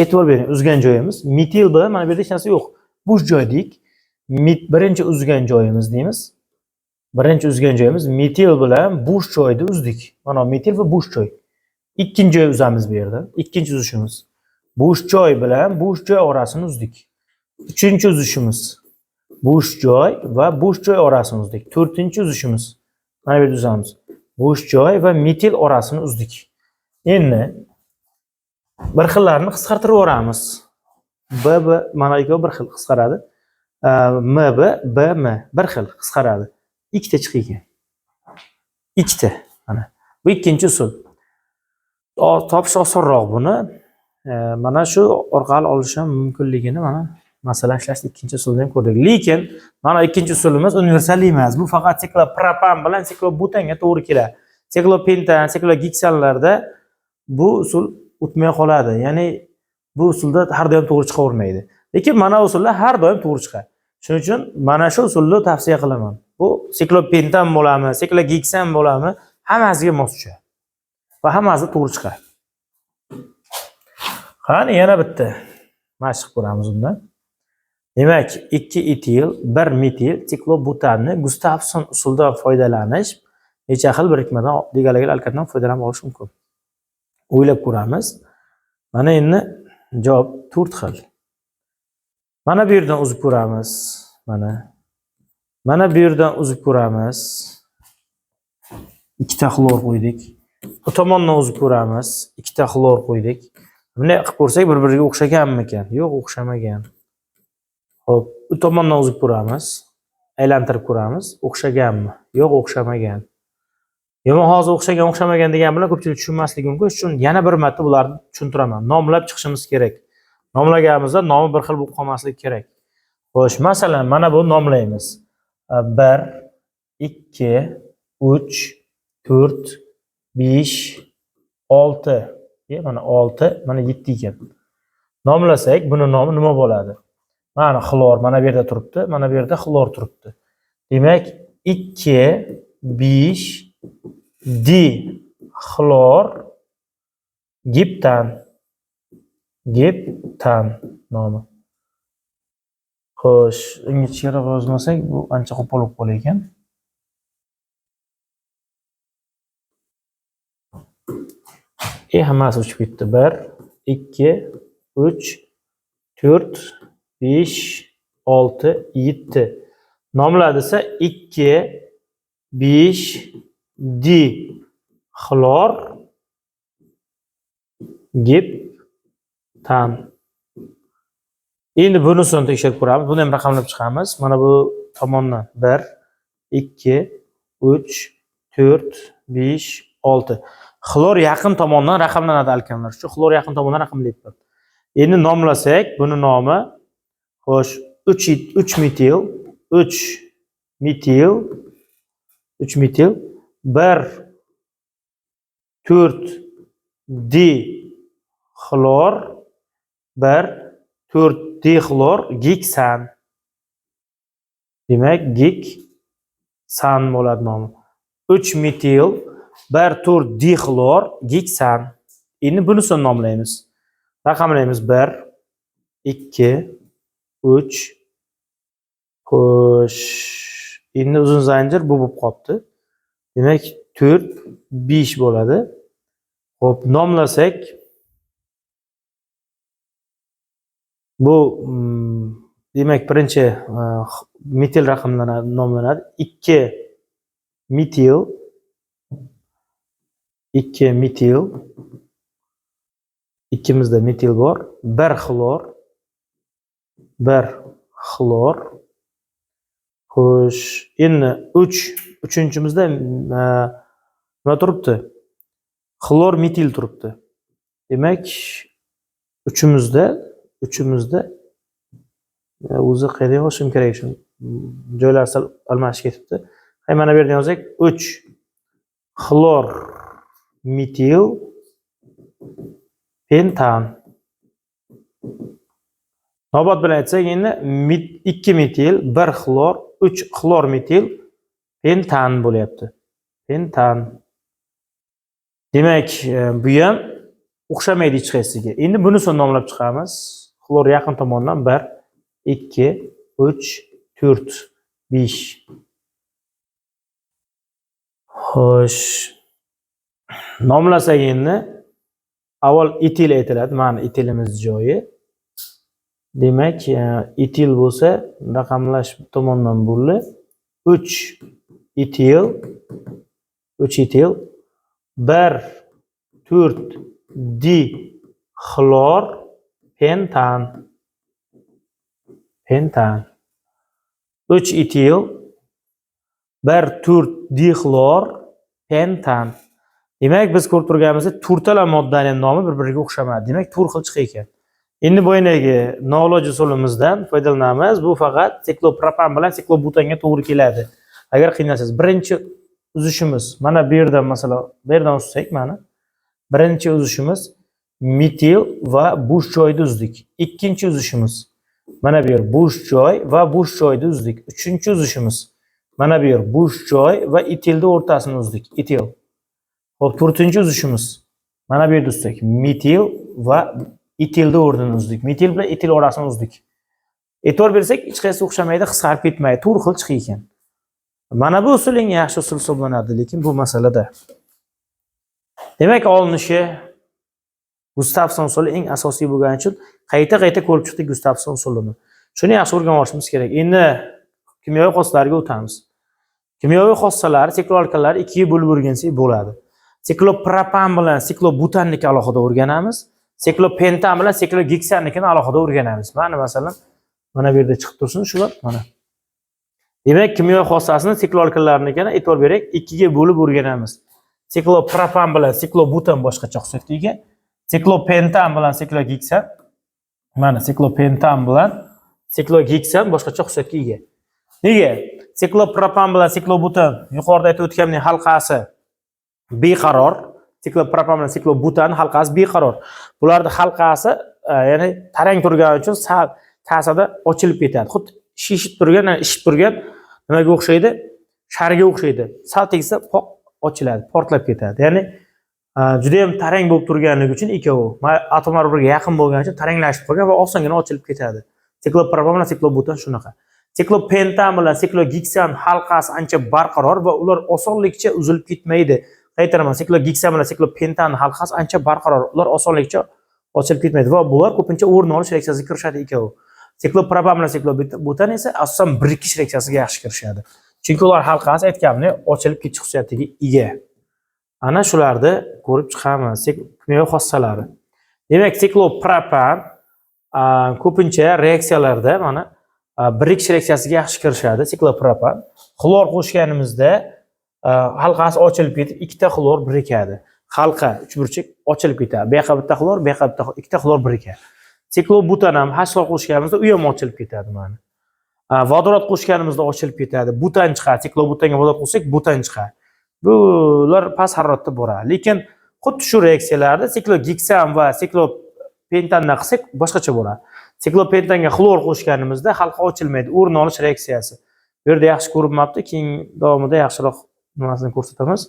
Speaker 1: E'tibor bering, uzgan joyimiz metil bilan mana bu yerda hech narsa yo'q. Bo'sh joydik. Birinchi uzgan joyimiz deymiz. Birinchi uzgan joyimiz metil bilan bo'sh joyda uzdik. Mana metil va bo'sh joy. Ikkinchi joy uzamiz bu yerda. Ikkinchi uzishimiz. Bo'sh joy bilan bo'sh joy orasini uzdik. Uchinchi uzishimiz. Bo'sh joy va bo'sh joy orasini uzdik. To'rtinchi uzishimiz. Mana bu yerda uzamiz. Bo'sh joy va metil orasini uzdik. Endi bir xillarni qisqartirib yuboramiz. BB mana ikkovi bir xil qisqaradi. MB, BM bir xil qisqaradi. Ikkita chiqdi ekan. Ikkita. Mana. Bu ikkinchi usul. Topish osonroq buni. Mana shu orqali olish ham mumkinligini mana masalan ishlashni ikkinchi usulda ham ko'rdik. Lekin mana ikkinchi usulimiz universal emas. Bu faqat siklopropan bilan siklobutanga to'g'ri keladi. Siklopentan, siklogeksanlarda bu usul o'tmay qoladi. Ya'ni bu usulda har doim to'g'ri chiqavermaydi. Lekin mana usullar har doim to'g'ri chiqadi. Shuning uchun mana shu usulni tavsiya qilaman. Bu siklopentan bo'ladimi, siklogeksan bo'ladimi, hammasiga mos tushadi. Va hammasi to'g'ri chiqadi. Qani yana bitta mashq ko'ramiz undan. Demak, 2 etil, 1 metil siklobutanni Gustafson usulidan foydalanish necha xil birikmadan degalagil alkatdan foydalanib olish mumkin. O'ylab ko'ramiz. Mana endi javob 4 xil. Mana bu yerdan uzib ko'ramiz. Mana bu yerdan uzib ko'ramiz. Ikkita xlor qo'ydik. Bu tomondan uzib ko'ramiz. Ikkita xlor qo'ydik. Bunday qilib ko'rsak bir-biriga o'xshaganmi ekan? Yo'q, o'xshamagan. Xo'p, bu tomondan uzib ko'ramiz. Aylantirib ko'ramiz. O'xshaganmi? Yo'q, o'xshamagan. Yomon hozir o'xshagan, o'xshamagan degan bilan ko'pchilik tushunmasligi mumkin. Shuning uchun yana bir marta bularni tushuntiraman. Nomlab chiqishimiz kerak. Nomlaganimizda nomi bir xil bo'lib qolmasligi kerak. Xo'sh, masalan, mana bu nomlaymiz. 1 2 3 4 5 6. Mana 6, mana 7 ekan. Nomlasak, buni nomi nima bo'ladi? Mana xlor mana bu yerda turibdi, mana bu yerda xlor turibdi. Demak, 2 5 di xlor giptan nomi. Xo'sh, ingichkaroq yozmasak, bu ancha qo'pol bo'lib qolar ekan. Hammasi o'chib ketdi. 1 2 3 4 5 6 7. Nomla desa 2 5 di xlor giptan. Endi bunisini tekshirib ko'ramiz. Buni ham raqamlab chiqamiz. Mana bu tomondan 1 2 3 4 5 6. Xlor yaqin tomondan raqamlanadi alkanlar. Shu xlor yaqin tomondan raqamlayapman. Endi nomlasak, buni nomi xo'sh 3 metil 1 4 di xlor 1 4 di xlor giksan. Demak, giksan bo'ladi nomi. 3 metil 1 4 di xlor giksan. Endi bunisini nomlaymiz. Raqamlaymiz 1 2 3. Xo'sh, endi uzun zanjir bu bo'lib qolibdi. Demak, 4 5 bo'ladi. Xo'p, nomlasak bu demak birinchi metil raqamlanadi, nomlanadi. 2 metil ikkimizda metil bor. 1 xlor. Xo'sh, endi 3-uchimizda nima turibdi? Xlor metil turibdi. Demak, uchimizda o'zi qayerga yozishim kerak shu. Joylar sal almashib ketibdi. Mana bu yerdan yozsak 3 xlor metil pentan. Navbat bilan aytsak, endi 2 metil 1 xlor 3 xlor metil pentan bo'lyapti. Pentan. Demak, bu ham o'xshamaydi hech qaysiga. Endi bunisini nomlab chiqamiz. Xlor yaqin tomondan 1 2 3 4 5. Xo'sh. Nomlasak endi avval etil aytiladi. Mana etilimiz joyi. Demak, etil bo'lsa, raqamlash tomondan bo'ldi. 3 etil 1 4 di xlor pentan. 3 etil 1 4 di xlor pentan. Demak, biz ko'rib turganimizda to'rtala moddaning nomi bir-biriga o'xshamadi. Demak, to'rt xil chiqar ekan. Endi bo'yinagi noiloj usulimizdan foydalanamiz. Bu faqat siklopropan bilan siklobutanga to'g'ri keladi. Agar qiynalsangiz, birinchi uzishimiz mana bu yerdan, masalan, bu yerdan uzsak, mana birinchi uzishimiz metil va bo'sh joyda uzdik. Ikkinchi uzishimiz mana bu yer bo'sh joy va bo'sh joyda uzdik. Uchinchi uzishimiz mana bu yer bo'sh joy va etilni o'rtasini uzdik. Etil. Xo'p, to'rtinchi uzishimiz mana bu yerda uzsak, metil va etilni o'rnini uzdik. Metil bilan etil orasini uzdik. E'tibor bersak, hech qaysi o'xshamaydi, qisqarib ketmaydi, to'rt xil chiqar ekan. Mana bu usul eng yaxshi usul hisoblanadi, lekin bu masalada. Demak, olinishi Gustafson usuli eng asosiy bo'lgani uchun qayta ko'rib chiqdik Gustafson usulini. Shuni yaxshi o'rganib olishimiz kerak. Endi kimyoviy xossalarga o'tamiz. Kimyoviy xossalar, sikloalkanlarni ikkiga bo'lib o'rgansak bo'ladi. Siklopropan bilan siklobutannikini alohida o'rganamiz. Siklopentan bilan siklogeksannikini alohida o'rganamiz. Mana masalan, mana bu yerda chiqib tursin shular, mana. Demak, kimyoviy xossasini sikloalkanlarnikini e'tibor bersak, ikkiga bo'lib o'rganamiz. Siklopropan bilan siklobutan boshqacha xususiyatga ega. Siklopentan bilan siklogeksan. Mana siklopentan bilan siklogeksan boshqacha xususiyatga ega. Nega? Siklopropan bilan siklobutan yuqorida aytib o'tganimdek halqasi beqaror. Siklopropan bilan siklobutan halqasi beqaror. Bularning halqasi ya'ni tarang turgani uchun sal ta'sirda ochilib ketadi. Xuddi shishib turgan, ishib turgan nimaga o'xshaydi? Sharga o'xshaydi. Sal tegsa ochiladi, portlab ketadi. Ya'ni juda ham tarang bo'lib turganligi uchun ikkovi atomlar birbiriga yaqin bo'lgani uchun taranglashib qolgan va osongina ochilib ketadi. Siklopropan bilan siklobutan shunaqa. Siklopentan bilan siklogeksan halqasi ancha barqaror va ular osonlikcha uzilib ketmaydi. Qaytaraman, siklogeksan bilan siklopentan halqasi ancha barqaror. Ular osonlikcha ochilib ketmaydi va bular ko'pincha o'rin olish reaksiyasiga kirishadi ikkovi. Siklopropan bilan siklobutan esa asosan birikish reaksiyasiga yaxshi kirishadi. Chunki ular halqasi aytganimdek ochilib ketish xususiyatiga ega. Ana shularni ko'rib chiqamiz. Kimyoviy xossalari. Demak, siklopropan ko'pincha reaksiyalarda mana birikish reaksiyasiga yaxshi kirishadi. Siklopropan xlor qo'shganimizda halqasi ochilib ketib, ikkita xlor birikadi. Halqa uchburchak ochilib ketadi. Bu yoqqa bitta xlor, bu yoqqa bitta ikkita xlor birikadi. Siklobutan ham H qo'shganimizda u ham ochilib ketadi mana. Vodorod qo'shganimizda ochilib ketadi. Butan chiqadi. Siklobutanga vodorod qo'shsak, butan chiqadi. Bular past haroratda boradi. Lekin xuddi shu reaksiyalarda siklogeksan va siklopentandan qilsak boshqacha bo'ladi. Siklopentanga xlor qo'shganimizda halqa ochilmaydi, o'rin olish reaksiyasi. Bu yerda yaxshi ko'rinmabdi, keyin davomida yaxshiroq nimasini ko'rsatamiz.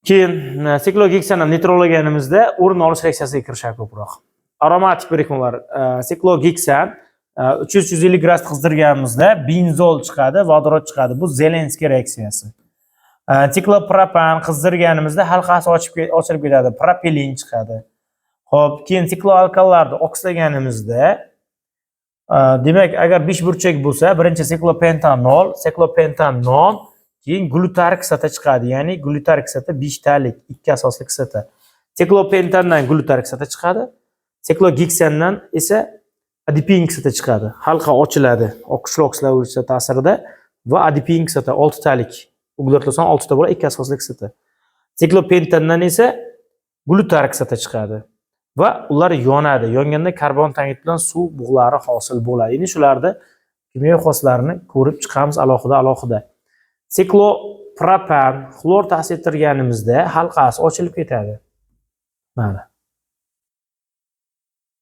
Speaker 1: Keyin siklogeksanni neytralaganimizda o'rin olish reaksiyasiga kirishadi ko'proq. Aromatik birikmalar, siklogeksan 300-150 gradus qizdirganimizda benzol chiqadi, vodorod chiqadi. Bu Zelenskiy reaksiyasi. Siklopropan qizdirganimizda halqasi ochilib ketadi, propilin chiqadi. Xo'p, keyin sikloalkallarni oksidlaganimizda demak, agar 5 burchak bo'lsa, birinchi siklopentanol, keyin glutarik kislota chiqadi. Ya'ni glutarik kislota 5 talik, 2 asosli kislota. Siklopentandan glutarik kislota chiqadi. Siklogeksandan esa adipin kislota chiqadi. Halqa ochiladi, kuchli oksidlash ta'sirida va adipin kislota 6 talik. Uglertosan 6 ta bo'ladi, 2 asosli kislota. Siklopentandan esa glutarik kislota chiqadi. Va ular yonadi. Yonganda karbon tangid bilan suv bug'lari hosil bo'ladi. Endi shularda kimyoviy xoslarini ko'rib chiqamiz alohida. Siklopropan xlor ta'sir ettirganimizda halqasi ochilib ketadi. Mana.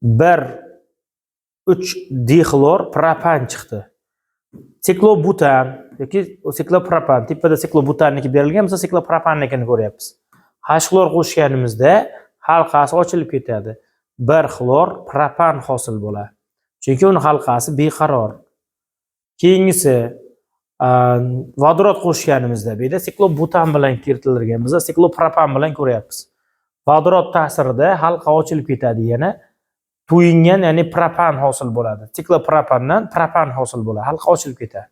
Speaker 1: 1,3-dixlor propan chiqdi. Siklobutan yoki siklopropan, tipada siklobutanniki berilgan, biz siklopropannikini ko'ryapmiz. H xlor qo'shganimizda halqasi ochilib ketadi. 1 xlor propan hosil bo'ladi. Chunki uni halqasi beqaror. Keyingisi vodorod qo'shganimizda bu yerda siklobutan bilan kiritilgan, biz siklopropan bilan ko'ryapmiz. Vodorod ta'sirida halqa ochilib ketadi yana. To'yingan, ya'ni propan hosil bo'ladi. Siklopropandan propan hosil bo'ladi. Halqa ochilib ketadi.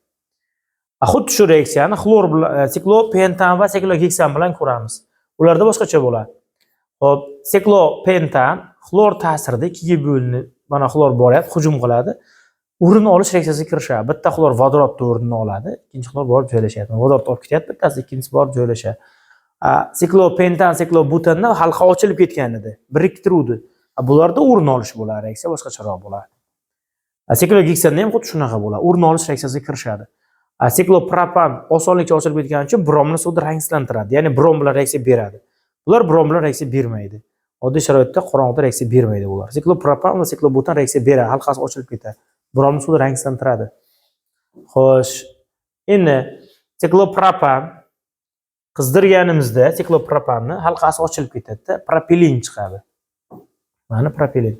Speaker 1: Xuddi shu reaksiyani xlor bilan, siklopentan va siklogeksan bilan ko'ramiz. Ularda boshqacha bo'ladi. Xo'p, siklopentan xlor ta'sirida ikkiga bo'linib, mana xlor boryapti, hujum qiladi. O'rin olish reaksiyasiga kirishadi. Bitta xlor vodorodni o'rnini oladi, ikkinchi xlor borib joylashadi. Vodorod olib ketyapti, bittasi ikkinchisi borib joylashadi. Siklopentan, siklobutandan halqa ochilib ketgan edi, biriktiruvdi. Bularda o'rin olish bo'ladi, reaksiya boshqacharoq bo'ladi. Siklogeksandan ham xuddi shunaqa bo'ladi. O'rin olish reaksiyasiga kirishadi. Siklopropan osonlikcha ochilib ketgani uchun bromni suvda rangsizlantiradi. Ya'ni brom bilan reaksiya beradi. Bular brom bilan reaksiya bermaydi. Oddiy sharoitda qorong'uda reaksiya bermaydi bular. Siklopropan va siklobutan reaksiya beradi, halqasi ochilib ketadi. Bromni suvda rangsizlantiradi. Xo'sh, endi siklopropan qizdirganimizda siklopropanni halqasi ochilib ketadi, propilin chiqadi. Mana propilin.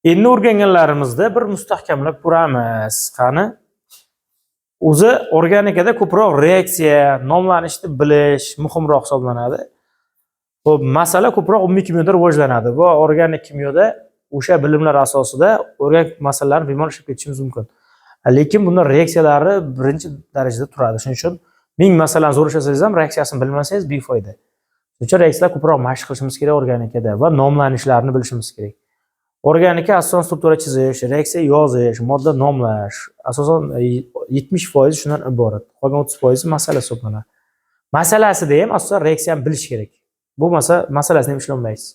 Speaker 1: Endi o'rganganlarimizda bir mustahkamlab ko'ramiz. Qani? O'zi organikada ko'proq reaksiya, nomlanishni bilish muhimroq hisoblanadi. Xo'p, masala ko'proq umumiy kimyoda rivojlanadi va organik kimyoda o'sha bilimlar asosida organik masalalarni bemalol ishib ketishimiz mumkin. Lekin bunlar reaksiyalari birinchi darajada turadi. Shuning uchun ming masalani zo'r ishlasangiz ham reaksiyasini bilmasangiz befoyda. Shuning uchun reaksiyalar ko'proq mashq qilishimiz kerak organikada va nomlanishlarini bilishimiz kerak. Organika asosan struktura chizish, reaksiya yozish, modda nomlash, asosan 70% shundan iborat. Qolgan 30% masala hisoblanadi. Masalasida ham asosan reaksiyani bilish kerak. Bu masalasini ham ishlayolmaysiz.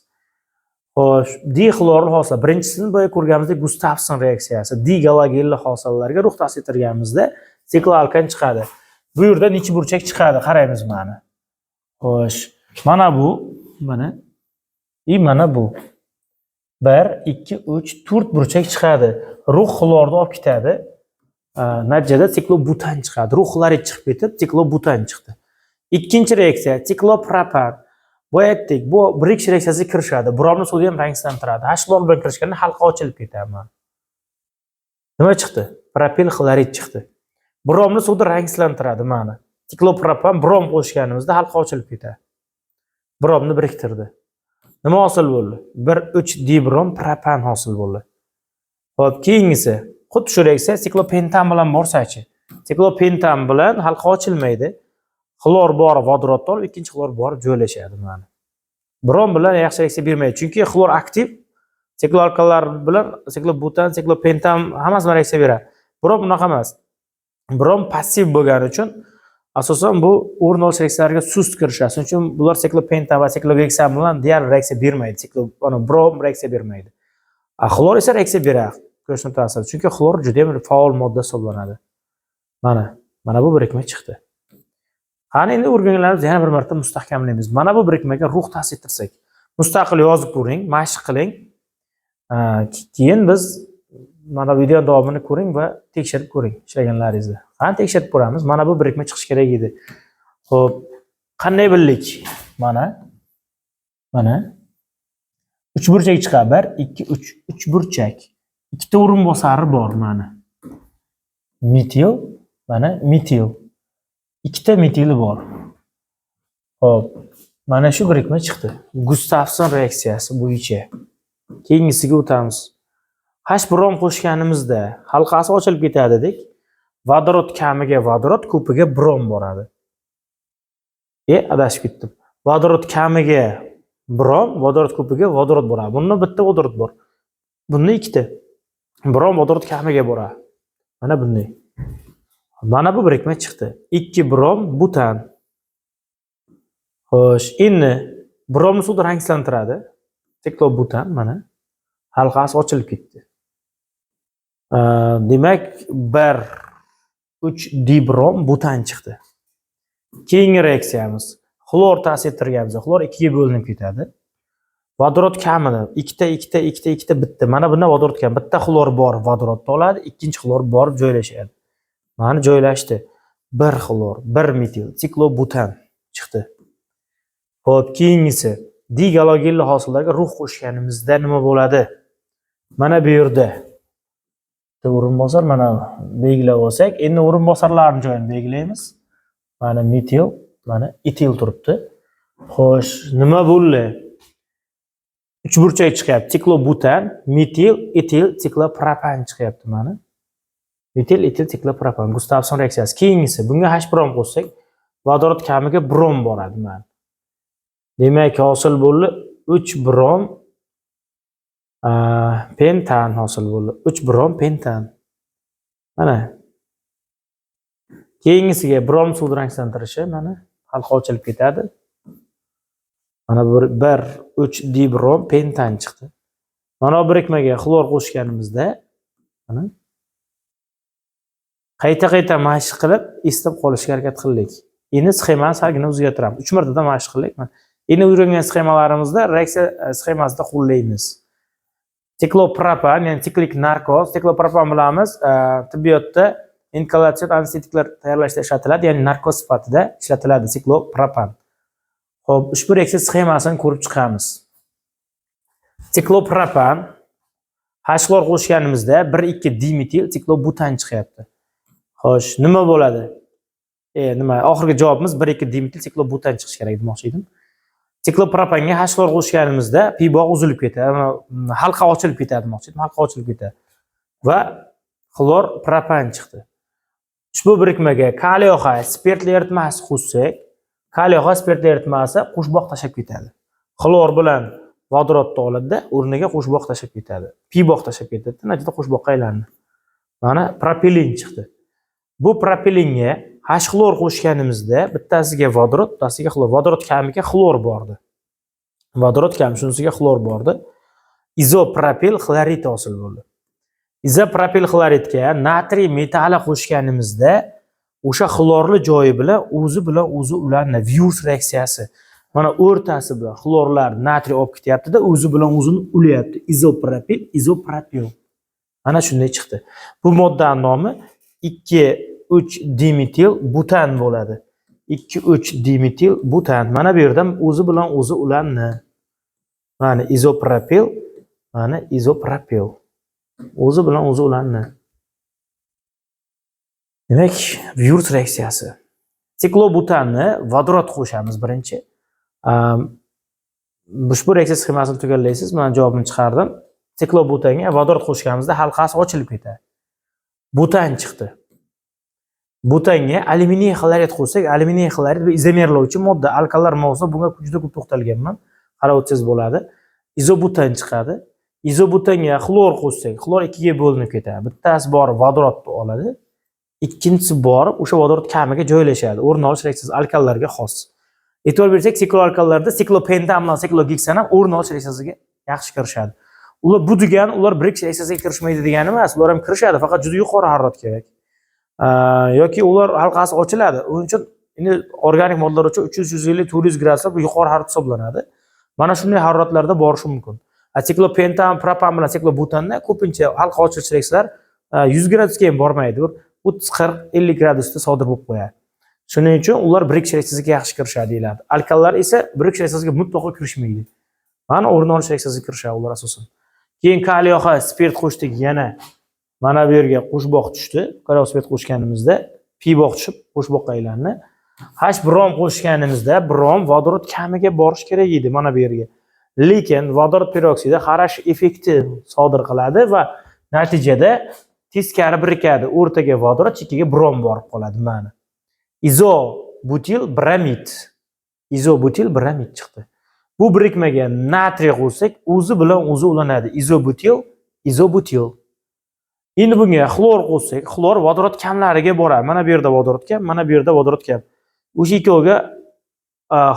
Speaker 1: Xo'sh, dixlorli hosil. Birinchisini boya ko'rganimizdek Gustafson reaksiyasi. Digalogenli hosillarga rux ta'sir etganimizda sikloalkan chiqadi. Bu yerda necha burchak chiqadi? Qaraymiz mana. Xo'sh, mana bu, mana mana bu. 1, 2, 3, 4 burchak chiqadi. Rux xlorni olib ketadi. Natijada siklobutan chiqadi. Rux xlorid chiqib ketib, siklobutan chiqdi. Ikkinchi reaksiya siklopropan. Bu aytdik, bu Brix reaksiyasiga kirishadi. Bromni suvda ham ranglantiradi. H-xlor bilan kirishganda halqa ochilib ketadi. Nima chiqdi? Propil xlorid chiqdi. Bromni suvda ranglantiradi mana. Siklopropan brom qo'shganimizda halqa ochilib ketadi. Bromni biriktirdi. Nima hosil bo'ldi? 1,3 dibrom propan hosil bo'ldi. Xo'p, keyingisi xuddi shu reaksiya siklopentan bilan borsa-chi. Siklopentan bilan halqa ochilmaydi. Xlor bor vodorodni olib, ikkinchi xlor borib joylashadi mana. Brom bilan yaxshi reaksiya bermaydi, chunki xlor aktiv, sikloalkanlar bilan siklobutan, siklopentan hammasi reaksiya beradi. Brom bunaqa emas. Brom passiv bo'lgani uchun asosan bu o'rin olish reaksiyalariga sust kirishadi. Shuning uchun bular siklopentan va sikloheksan bilan deyarli reaksiya bermaydi. Brom reaksiya bermaydi. Xlor esa reaksiya beradi. Ko'rishni ta'sir. Chunki xlor juda ham faol modda hisoblanadi. Mana bu birikma chiqdi. Qani endi o'rganganlarimizni yana bir marta mustahkamlaymiz. Mana bu birikmaga rux ta'sir ettirsak, mustaqil yozib ko'ring, mashq qiling. Keyin biz mana video davomini ko'ring va tekshirib ko'ring ishlaganlaringizni. Qani tekshirib ko'ramiz. Mana bu birikma chiqish kerak edi. Xo'p, qanday bildik? Mana 3 burchak chiqadi. 1, 2, 3. 3 burchak. Ikkita o'rin bosari bor mana. Metil, mana metil. Ikkita metili bor. Xo'p, mana shu birikma chiqdi. Gustafson reaksiyasi bo'yicha. Keyingisiga o'tamiz. H brom qo'shganimizda halqasi ochilib ketadi dedik. Vodorod kamiga vodorod, ko'piga brom boradi. Adashib ketdim. Vodorod kamiga brom, vodorod ko'piga vodorod boradi. Bunda bitta vodorod bor. Bunda ikkita. Brom vodorod kamiga boradi. Mana bunday. Mana bu birikma chiqdi. 2 brom butan. Xo'sh, endi bromni suvda ranglantiradi. Siklobutan mana halqasi ochilib ketdi. Demak, 1,3 dibrom butan chiqdi. Keyingi reaksiyamiz xlor ta'sir ettirganmiz. Xlor 2 ga bo'linib ketadi. Vodorod kamini 2 bitta. Mana bunda vodorod kam. Bitta xlor bor vodorodni oladi, ikkinchi xlor borib joylashadi. Mana joylashdi. 1 xlor, 1 metil, siklobutan chiqdi. Xo'p, keyingisi digalogenli hosillarga rux qo'shganimizda nima bo'ladi? Mana bu yerda o'rinbosar mana belgilab olsak, endi o'rinbosarlarning joyini belgilaymiz. Mana metil, mana etil turibdi. Xo'sh, nima bo'ldi? 3 burchak chiqyapti. Siklobutan, metil, etil, siklopropan chiqyapti mana. Metil, etil, siklopropan. Gustafson reaksiyasi. Keyingisi bunga H brom qo'shsak, vodorod kamiga brom boradi mana. Demak, hosil bo'ldi 3 brom pentan hosil bo'ldi. 3 brom pentan. Mana. Keyingisiga brom suvda ranglantirishi mana halqa ochilib ketadi. Mana 1,3 dibrom pentan chiqdi. Mana bu birikmaga xlor qo'shganimizda mana qayta mashq qilib eslatib qolishga harakat qildik. Endi sxemani salgina o'zgartiramiz. 3 martadan mashq qildik. Endi o'rgangan sxemalarimizda reaksiya sxemasida qo'llaymiz. Siklopropan, ya'ni siklik narkoz. Siklopropan bilamiz, tibbiyotda ingalyatsion anestetiklar tayyorlashda ishlatiladi, ya'ni narkoz sifatida ishlatiladi siklopropan. Xo'p, ushbu reaksiya sxemasini ko'rib chiqamiz. Siklopropan H-xlor qo'shganimizda 1,2 dimetil siklobutan chiqyapti. Xo'sh, nima bo'ladi? Oxirgi javobimiz 1,2 dimetil siklobutan chiqishi kerak demoqchi edim. Siklopropanga H-xlor qo'shganimizda piyboq uzilib ketadi, halqa ochilib ketadi demoqchi edim. Halqa ochilib ketadi va xlor propan chiqdi. Ushbu birikmaga kaliy oxay spirtli eritmasi qo'shsak, kaliy oxay spirtli eritmasi qo'shboq tashab ketadi. Xlor bilan vodorodni oladi, o'rniga qo'shboq tashab ketadi. Piyboq tashab ketadi, natijada qo'shboqqa aylandi. Mana propilin chiqdi. Bu propilinga H-xlor qo'shganimizda bittasiga vodorod, bittasiga xlor. Vodorod kamiga xlor bordi. Vodorod kam shunisiga xlor bordi. izopropil xlorid hosil bo'ldi. Izopropil xloridga natriy metali qo'shganimizda o'sha xlorli joyi bilan o'zi ularni virus reaksiyasi. Mana o'rtasi bilan xlorlar natriy olib ketyapti-da, o'zi bilan o'zini ulayapti. Izopropil. Mana shunday chiqdi. Bu moddaning nomi 2,3 dimetil butan bo'ladi. 2,3 dimetil butan. Mana bu yerda o'zi bilan o'zi ulanni. Mana izopropil, mana izopropil. O'zi bilan o'zi ulanni. Demak, virus reaksiyasi. Siklobutanni vodorod qo'shamiz birinchi. Ushbu reaksiya sxemasini tugallaysiz. Men javobini chiqardim. Siklobutanga vodorod qo'shganimizda halqasi ochilib ketadi. Butan chiqdi. Butanga alyuminiy xlorid qo'shsak, alyuminiy xlorid bu izomerlovchi modda. Alkallar mavzusida bunga juda ko'p to'xtalganman. Qarab o'tsangiz bo'ladi. Izobutan chiqadi. Izobutanga xlor qo'shsak, xlor ikkiga bo'linib ketadi. Bittasi borib vodorodni oladi, ikkinchisi borib o'sha vodorod kamiga joylashadi. O'rin olish reaksiyasi alkallarga xos. E'tibor bersak, sikloalkallarda siklopentan bilan siklogeksan ham o'rin olish reaksiyasiga yaxshi kirishadi. Ular bu degani ular birikish reaksiyasiga kirishmaydi degani emas. Ular ham kirishadi, faqat juda yuqori harorat kerak. Yoki ular halqasi ochiladi. Uning uchun endi organik moddalar uchun 300-350-400 gradusda bu yuqori harorat hisoblanadi. Mana shunday haroratlarda borishi mumkin. Siklopentan, propan bilan siklobutanda ko'pincha halqa ochilish reaksiyalar 100 gradusga ham bormaydi. 30-40-50 gradusda sodir bo'lib qo'yadi. Shuning uchun ular birikish reaksiyasiga yaxshi kirishadi deyiladi. Alkallar esa birikish reaksiyasiga mutlaqo kirishmaydi. Mana o'rin olish reaksiyasiga kirishadi ular asosan. Keyin kaliy oxid spirt qo'shdik, yana mana bu yerga qo'shboq tushdi. Kaliy spirt qo'shganimizda pi-boq tushib qo'shboqqa aylandi. H brom qo'shganimizda brom vodorod kamiga borish kerak edi mana bu yerga. Lekin vodorod peroksidi xarash effekti sodir qiladi va natijada teskari birikadi. O'rtaga vodorod, chekkaga brom borib qoladi mana. Izobutil bramid. Izobutil bramid chiqdi. Bu birikmaga natriy qo'shsak, o'zi bilan o'zi ulanadi. Izobutil. Endi bunga xlor qo'shsak, xlor vodorod kamlariga boradi. Mana bu yerda vodorod kam, mana bu yerda vodorod kam. O'sha ikkoviga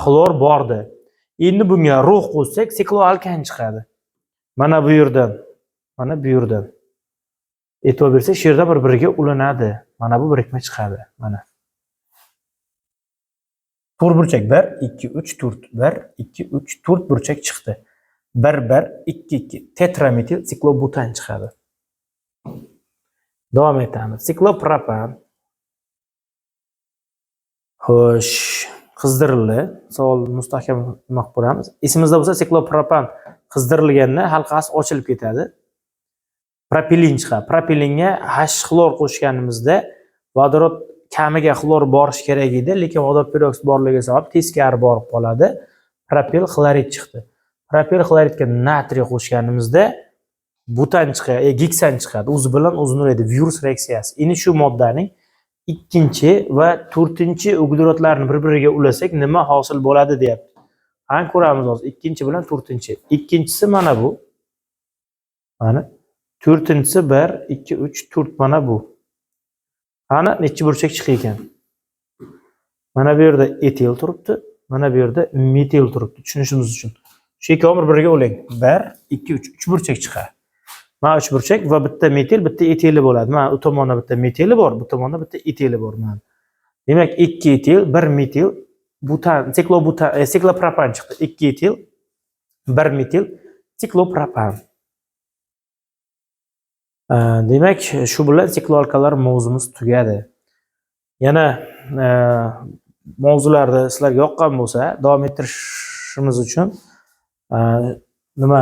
Speaker 1: xlor bordi. Endi bunga rux qo'shsak, sikloalkan chiqadi. Mana bu yerdan, mana bu yerdan. E'tibor bersak, shu yerda bir-biriga ulanadi. Mana bu birikma chiqadi. Mana. To'rt burchak 1, 2, 3, 4. 1, 2, 3, 4 burchak chiqdi. 1, 1, 2, 2. Tetrametil siklobutan chiqadi. Davom etamiz. Siklopropan. Xo'sh, qizdirildi. Savol mustahkamroq ko'ramiz. Esimizda bo'lsa, siklopropan qizdirilganda halqasi ochilib ketadi. Propilin chiqadi. Propilinga H xlor qo'shganimizda vodorod kamiga xlor borish kerak edi, lekin vodorod peroksid borligi sabab teskari borib qoladi. Propil xlorid chiqdi. Propil xloridga natriy qo'shganimizda butan chiqadi, geksan chiqadi. O'zi bilan o'zini ulaydi, virus reaksiyasi. Endi shu moddaning ikkinchi va to'rtinchi uglerodlarni bir-biriga ulasak nima hosil bo'ladi deyapti. Qani ko'ramiz hozir ikkinchi bilan to'rtinchi. Ikkinchisi mana bu. Mana to'rtinchisi 1, 2, 3, 4 mana bu. Ana necha burchak chiqar ekan. Mana bu yerda etil turibdi, mana bu yerda metil turibdi. Tushunishimiz uchun. Shu ikkovi bir-biriga ulang. 1, 2, 3, 3 burchak chiqadi. Mana 3 burchak va bitta metil, bitta etili bo'ladi. Mana u tomonda bitta metili bor, bu tomonda bitta etili bor mana. Demak, 2 etil, 1 metil, butan, siklobutan, siklopropan chiqdi. 2 etil, 1 metil, siklopropan. Demak, shu bilan sikloalkallar mavzumiz tugadi. Yana mavzularda sizlarga yoqqan bo'lsa, davom ettirishimiz uchun nima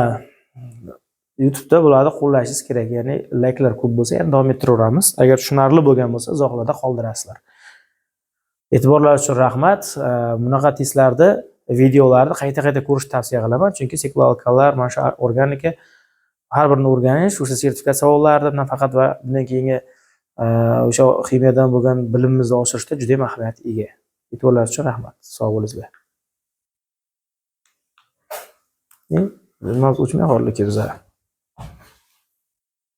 Speaker 1: YouTube'da bularni qo'llashingiz kerak. Ya'ni layklar ko'p bo'lsa, ham davom ettiraveramiz. Agar tushunarli bo'lgan bo'lsa, izohlarda qoldirasizlar. E'tiborlaringiz uchun rahmat. Bunaqa testlarni, videolarni qayta-qayta ko'rishni tavsiya qilaman, chunki sikloalkallar, mana shu organika har birini o'rganish, o'sha sertifikat savollaridan nafaqat va bundan keyingi o'sha ximiyadan bo'lgan bilimimizni oshirishda juda ham ahamiyat ega. E'tiborlaringiz uchun rahmat. Sog' bo'linglar. Mavzu o'chmay qoldi bizlar.